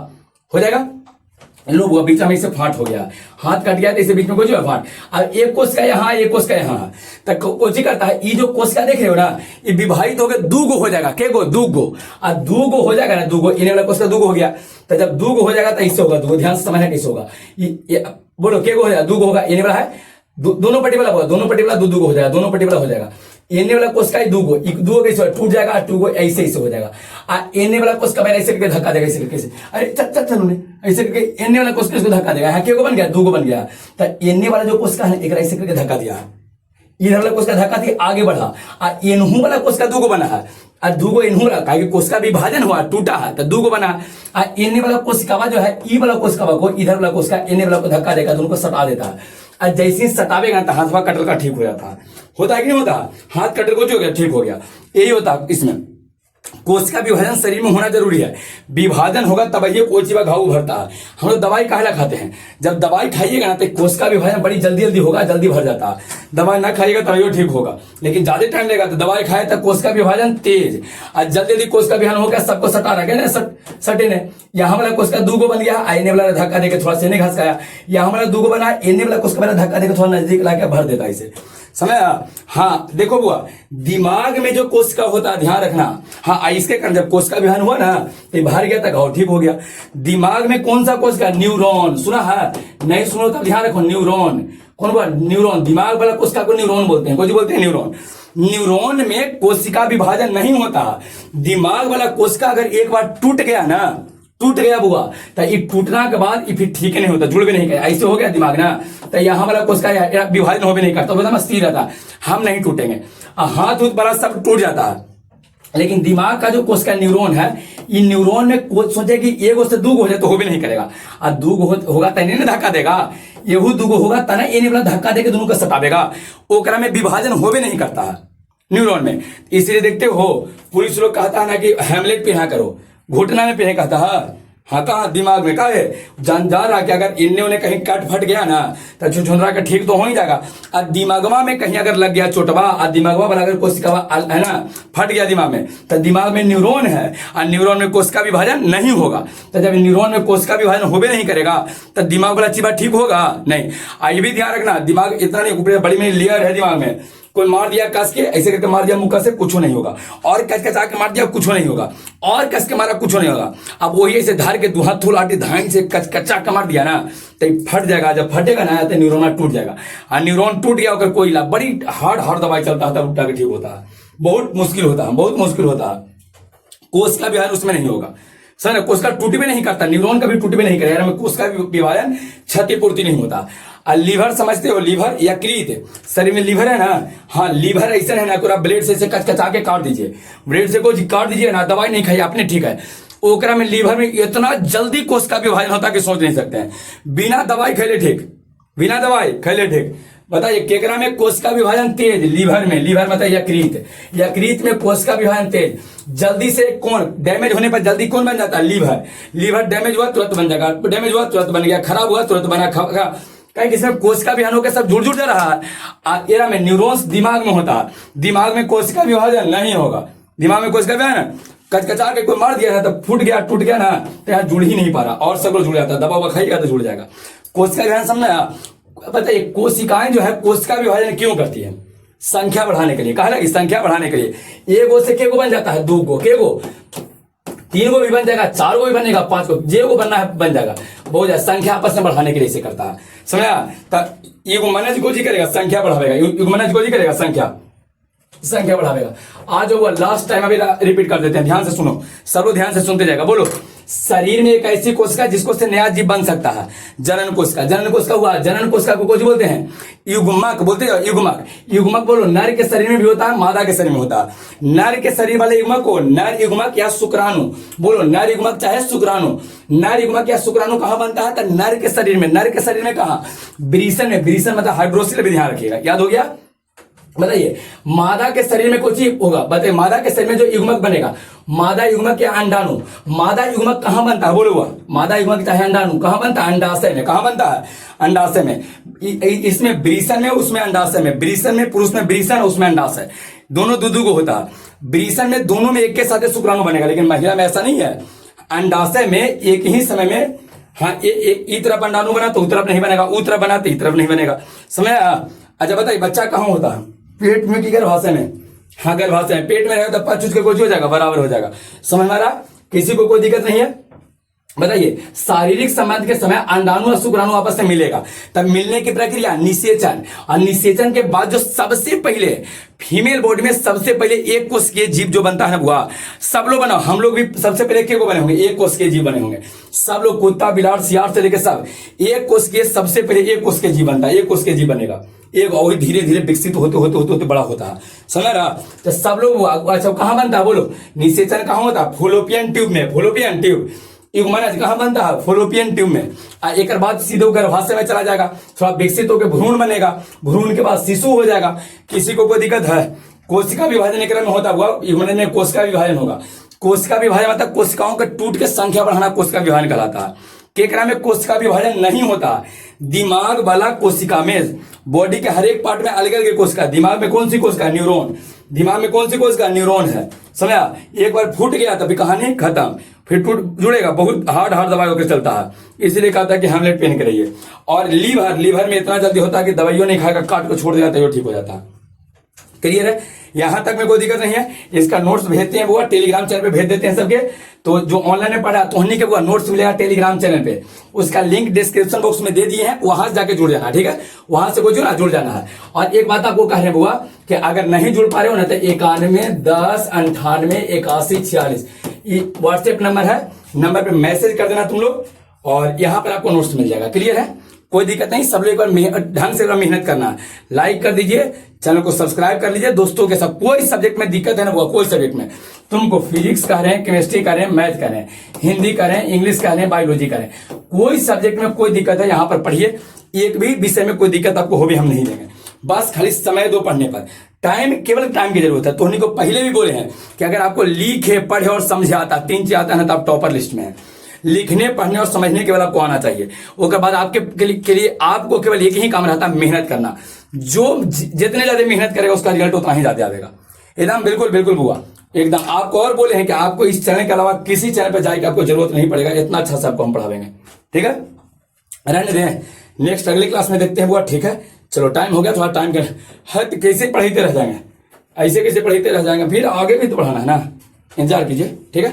Speaker 1: हो जाएगा। लो वो बीच में से फाट हो गया, हाथ कट गया तो इसे बीच में कुछ फाट। अब एक कोशिका यहाँ, एक कोशिका यहाँ, तक कोची करता है। ये जो कोशिका देख रहे हो ना, ये विभाजित हो गया, दूगो हो जाएगा। के गो? दूगो। और दूगो हो जाएगा ना, दूगो इन्हें वाला कोशिका दूगो हो गया। तो जब दूगो हो जाएगा तो इससे होगा दूगो। ध्यान से समझना कैसे होगा ये। बोलो के गो हो जाएगा? दूगो होगा। इन्हें वाला है दोनों पट्टी वाला होगा, दोनों पट्टी वाला दूगो हो जाएगा, दोनों पट्टी वाला हो जाएगा। एने वाला कोशिका दूगो, दूगो कैसे टूट जाएगा, टूगो ऐसे ऐसे हो जाएगा। एने वाला कोशिका मैंने ऐसे करके धक्का देगा, ऐसे करके। अरे चल ऐसे करके एने वाला कोशिका इसको धक्का देगा। के को बन गया? दूगो बन गया। तो एने वाला जो कोशिका है एक ऐसे करके धक्का दिया, इधर वाला कोशिका धक्का दिया, आगे बढ़ा। एनहू वाला कोशिका दूगो बना है, और दूगो एनहू वाला कोशिका विभाजन हुआ, टूटा है तो दूगो बना। एने वाला कोशिका जो है, ई वाला कोशिका को इधर वाला कोशिका एने वाला को धक्का देगा, दोनों को सटा देता है। और जैसे ही सटावेगा तो हाथवा कटर का ठीक हो जाता है। होता है कि नहीं होता? हाथ कटर को जो हो गया ठीक हो गया। यही होता है इसमें। कोशिका विभाजन शरीर में होना जरूरी है। विभाजन होगा तब ये कोई घाव भरता है। हम लोग दवाई काहे खाते हैं? जब दवाई खाइएगा ना तो कोशिका विभाजन बड़ी जल्दी होगा, जल्दी भर जाता है। दवाई ना खाइएगा तब ये ठीक होगा, लेकिन ज्यादा टाइम लगेगा। तो दवाई खाए तो कोशिका विभाजन तेज, और जल्दी कोशिका विभाजन हो गया, सबको सटा रखे ना, सटे ने। यहाँ वाला कोशिका दूगो बन गया, आईने वाला धक्का देकर थोड़ा सेने घसकाया। यहाँ वाला दूगो बना, एने वाला कोशिका वाला धक्का देकर थोड़ा नजदीक लाके भर देता है इसे। समझ? हाँ देखो बुआ, दिमाग में जो कोशिका होता है ध्यान रखना। हाँ इसके कारण जब कोशिका विभाजन हुआ ना तो भर गया था, घाव ठीक हो गया। दिमाग में कौन सा कोशिका? न्यूरॉन। सुना है? नहीं सुनो तो ध्यान रखो। न्यूरॉन कौन हुआ? न्यूरॉन। दिमाग वाला कोशिका को न्यूरॉन बोलते हैं। कुछ बोलते हैं न्यूरॉन। न्यूरॉन में कोशिका विभाजन नहीं होता। दिमाग वाला कोशिका अगर एक बार टूट गया ना, टूट गया बुआ, तो ये टूटना के बाद ये फिर ठीक नहीं होता, जुड़ भी नहीं करेगा। ऐसे हो गया दिमाग ना, तो यहाँ वाला कोशिका विभाजन हो भी नहीं करता, बता स्थिर रहता, हम नहीं टूटेंगे। हाथ उथ बड़ा सब टूट जाता है, लेकिन दिमाग का जो कोशिका न्यूरॉन है, ये न्यूरॉन में सोचे कि एगो से दूगो हो जाए तो हो भी नहीं करेगा। और दूगो होगा तने ने धक्का देगा, यहू दूगो होगा तना एने वाला धक्का देके दोनों को सटावेगा। ओकरा में विभाजन हो भी नहीं करता है न्यूरॉन में। इसलिए देखते हो पुलिस लोग कहता है ना कि हेमलेट पहना करो, घुटना में पहने कहता है। हाँ कहा दिमाग में का है जान जा रहा कि अगर इन्ने उन्हें कहीं कट फट गया ना तो झुंझुनरा का ठीक तो हो ही जाएगा। और दिमागवा में कहीं अगर लग गया चोटवा, और दिमागवा वाला अगर कोशिका है ना फट गया दिमाग में, तो दिमाग में न्यूरॉन है और न्यूरॉन में कोशिका विभाजन नहीं होगा। तो जब न्यूरॉन में कोशिका विभाजन हो भी नहीं करेगा तो दिमाग वाला चीज ठीक होगा नहीं। ये भी ध्यान रखना, दिमाग इतना नहीं, ऊपर बड़ी में लेयर है दिमाग में। कोई मार दिया कस के, ऐसे करके मार दिया मुक्का से, कुछ नहीं होगा। और कस कचा के मार दिया, कुछ नहीं होगा। और कस के मारा, कुछ नहीं होगा। अब वही ऐसे धार के हाथ लाठी धाइन से कच्चा के मार दिया ना तो फट जाएगा। जब फटेगा ना तो न्यूरॉन टूट जाएगा। और न्यूरॉन टूट गया अगर कोई इलाज बड़ी हार्ड दवाई चलता है तब उठा के ठीक होता है। बहुत मुश्किल होता है, बहुत मुश्किल होता है। कोशिका विभाजन उसमें नहीं होगा सर, कोशिका टूट भी नहीं करता, न्यूरॉन का भी टूट भी नहीं करेगा, कोशिका विभाजन क्षतिपूर्ति नहीं होता। और लीवर समझते हो? लीवर यकृत, शरीर में लीवर है ना, हाँ लीवर ऐसा है ना, पूरा ब्लेड से कचकचा के काट दीजिए, ब्लेड से कोई काट दीजिए ना, दवाई नहीं खाई आपने, ठीक है। ओकरा में लीवर में इतना जल्दी कोशिका विभाजन होता है कि सोच नहीं सकते हैं। बिना दवाई खैले ठीक, बिना दवाई खैले ठीक। बताइए केकरा में कोशिका विभाजन तेज? लीवर में। लीवर मतलब यकृत, यकृत में कोशिका विभाजन तेज। जल्दी से कौन डैमेज होने पर जल्दी कौन बन जाता है? लीवर। लीवर डैमेज हुआ तुरंत बन जाएगा, डैमेज हुआ तुरंत बन गया, खराब हुआ तुरंत बना। कहीं इसमें कोशिका विभाजन होकर सब जुड़ जा रहा है। एरा में न्यूरॉन्स दिमाग में होता है, दिमाग में कोशिका विभाजन नहीं होगा। दिमाग में कोशिका विभाजन कचकचा के कोई मार दिया ना तो फूट गया, टूट गया ना तो यहाँ जुड़ ही नहीं पा रहा, और सब जुड़ जाता है। दवा खाइएगा तो जुड़ जाएगा। कोशिका विभाजन समझना। बताइए कोशिकाएं जो है कोशिका विभाजन क्यों करती है? संख्या बढ़ाने के लिए। कहा लगी संख्या बढ़ाने के लिए। एक गो से के गो बन जाता है, दो गो, के गो, तीन गो भी बन जाएगा, चार गो भी बनेगा, पांच गो, जे गो बनना है बन जाएगा। बहुत ज्यादा संख्या आपस में बढ़ाने के लिए इसे करता है, समझा? तो युग्मनज को जी करेगा, संख्या बढ़ावेगा। युग्मनज को जी करेगा, संख्या बढ़ावेगा। आज वो लास्ट टाइम अभी रिपीट कर देते हैं, ध्यान से सुनो, सब लोग ध्यान से सुनते जाएगा। बोलो शरीर में एक ऐसी कोशिका जिसको से नया जीव बन सकता है, जनन कोशिका। जनन कोशिका हुआ, जनन कोशिका को कुछ बोलते हैं युग्मक, बोलते हैं युग्मक। युग्मक बोलो, नर के शरीर में भी होता है, मादा के शरीर में होता है। नर के शरीर वाले युग्मक को नर युग्मक या शुक्राणु बोलो, नर युग्मक चाहे शुक्राणु। नर युग्मक या शुक्राणु कहां बनता है? तो नर के शरीर में। नर के शरीर में कहां? वृषण में। वृषण मतलब हाइड्रोसिल भी ध्यान रखिएगा, याद हो गया। बताइए मादा के शरीर में कुछ होगा, बताइए मादा के शरीर में जो युग्मक बनेगा, मादा युग्मक या अंडाणु। मादा युग्मक कहां बनता है? बोलो, मादा युग्मक चाहे अंडाणु कहां बनता है? अंडाशय में। कहां बनता है? अंडाशय में। इसमें वृषण में, उसमें अंडाशय में। वृषण में पुरुष में वृषण, उसमें अंडाशय। दोनों दूधू को होता है। वृषण में दोनों में एक के साथ शुक्राणु बनेगा, लेकिन महिला में ऐसा नहीं है। अंडाशय में एक ही समय में, हाँ ई तरफ अंडाणु बना तो उ तरफ नहीं बनेगा, उ तरफ बना तो ई तरफ नहीं बनेगा, समय। अच्छा बताइए बच्चा कहां होता है? पेट में कि गर्भाशय में? हाँ गर्भाशय में। पेट में रहेगा तो पच के कुछ हो जाएगा, बराबर हो जाएगा, समझ में आ रहा? किसी को कोई दिक्कत नहीं है? बताइए शारीरिक संबंध के समय अंडाणु और शुक्राणु आपस में मिलेगा, तब मिलने की प्रक्रिया निषेचन। और निषेचन के बाद जो सबसे पहले फीमेल बॉडी में सबसे पहले एक कोशिकीय जीव जो बनता है ना, वह सब लोग बना, हम लोग भी सबसे पहले क्या को बने होंगे? एक कोशिकीय जीव बने होंगे। सब लोग कुत्ता बिलाड़ सियार से लेकर सब एक कोशिकीय, सबसे पहले एक कोशिकीय जीव बनता है, एक कोशिकीय जीव बनेगा। एक और धीरे धीरे विकसित होते होते होते होते बड़ा होता है, समझ रहा? तो सब लोग अच्छा कहां बनता है? बोलो निषेचन कहां होता है? फॉलोपियन ट्यूब में। फॉलोपियन ट्यूब युग्मनज कहां बनता है? फॉलोपियन ट्यूब में। एक बाद सीधे गर्भाशय में चला जाएगा, थोड़ा विकसित होकर भ्रूण बनेगा, भ्रूण के बाद शिशु हो जाएगा। किसी को कोई दिक्कत है? कोशिका विभाजन क्रम में होता हुआ युग्मनज में कोशिका विभाजन होगा। कोशिका विभाजन मतलब कोशिकाओं के टूट के संख्या बढ़ाना कोशिका विभाजन कहलाता है। केकरा में कोशिका विभाजन नहीं होता? दिमाग वाला कोशिका में। बॉडी के हर एक पार्ट में अलग अलग कोशिका। दिमाग में कौन सी कोशिका? न्यूरॉन। दिमाग में कौन सी कोशिका? न्यूरॉन है, समझा? एक बार फूट गया तभी कहानी खत्म, फिर टूट जुड़ेगा, बहुत हार्ड हार्ड दवाई होकर चलता है। इसीलिए कहता है कि हेमलेट पहन के रहिए। और लीवर, लीवर में इतना जल्दी होता है कि दवाइयों नहीं खाएगा, काट को छोड़ देगा तो ठीक हो जाता है। क्लियर है? यहां तक में कोई दिक्कत नहीं है। इसका नोट्स भेजते हैं, वो टेलीग्राम चैनल पे भेज देते हैं सबके। तो जो ऑनलाइन में पढ़ा तो उन्हीं के वो नोट्स मिलेगा टेलीग्राम चैनल पे, उसका लिंक डिस्क्रिप्शन बॉक्स में दे दिए हैं, वहां से जाके जुड़ जाना, ठीक है? वहां से कोई जुड़ जाना है। और एक बात आपको कह रहे हैं बुआ कि अगर नहीं जुड़ पा रहे हो ना तो 91 10 98 81 46 व्हाट्सएप नंबर है, नंबर पे मैसेज कर देना तुम लोग, और यहाँ पर आपको नोट्स मिल जाएगा। क्लियर है? कोई दिक्कत नहीं। सब लोग एक बार ढंग से मेहनत करना है। लाइक कर दीजिए, चैनल को सब्सक्राइब कर लीजिए दोस्तों के साथ। कोई सब्जेक्ट में दिक्कत है ना, वो कोई सब्जेक्ट में तुमको फिजिक्स कर रहे हैं, केमिस्ट्री कर रहे हैं, मैथ कर रहे हैं, हिंदी कर रहे हैं, इंग्लिश कर रहे हैं, बायोलॉजी कर रहे हैं, कोई सब्जेक्ट में कोई दिक्कत है यहाँ पर पढ़िए। एक भी विषय में कोई दिक्कत आपको हो भी हम नहीं देंगे, बस खाली समय दो पढ़ने पर। टाइम, केवल टाइम की जरूरत है। तो उन्हीं को पहले भी बोले हैं कि अगर आपको लिखे पढ़े और समझे आता, 3 चीज आता है ना, तो आप टॉपर लिस्ट में है। लिखने पढ़ने और समझने केवल आपको आना चाहिए। उसके बाद आपके के लिए आपको केवल एक ही काम रहता है, मेहनत करना। जो जितने ज्यादा मेहनत करेगा उसका रिजल्ट उतना ही ज्यादा आएगा। एकदम बिल्कुल बिल्कुल बुआ, एकदम। आपको और बोले हैं कि आपको इस चैनल के अलावा किसी चैनल पर जाएगी आपको जरूरत नहीं पड़ेगा, इतना अच्छा से आपको हम पढ़ावेंगे, ठीक है? रहने दें, नेक्स्ट अगली क्लास में देखते हैं बुआ, ठीक है? चलो टाइम हो गया, थोड़ा टाइम कर हट, कैसे पढ़ाते रह जाएंगे, ऐसे कैसे पढ़ाते रह जाएंगे, फिर आगे भी तो पढ़ाना है ना, इंतजार कीजिए, ठीक है?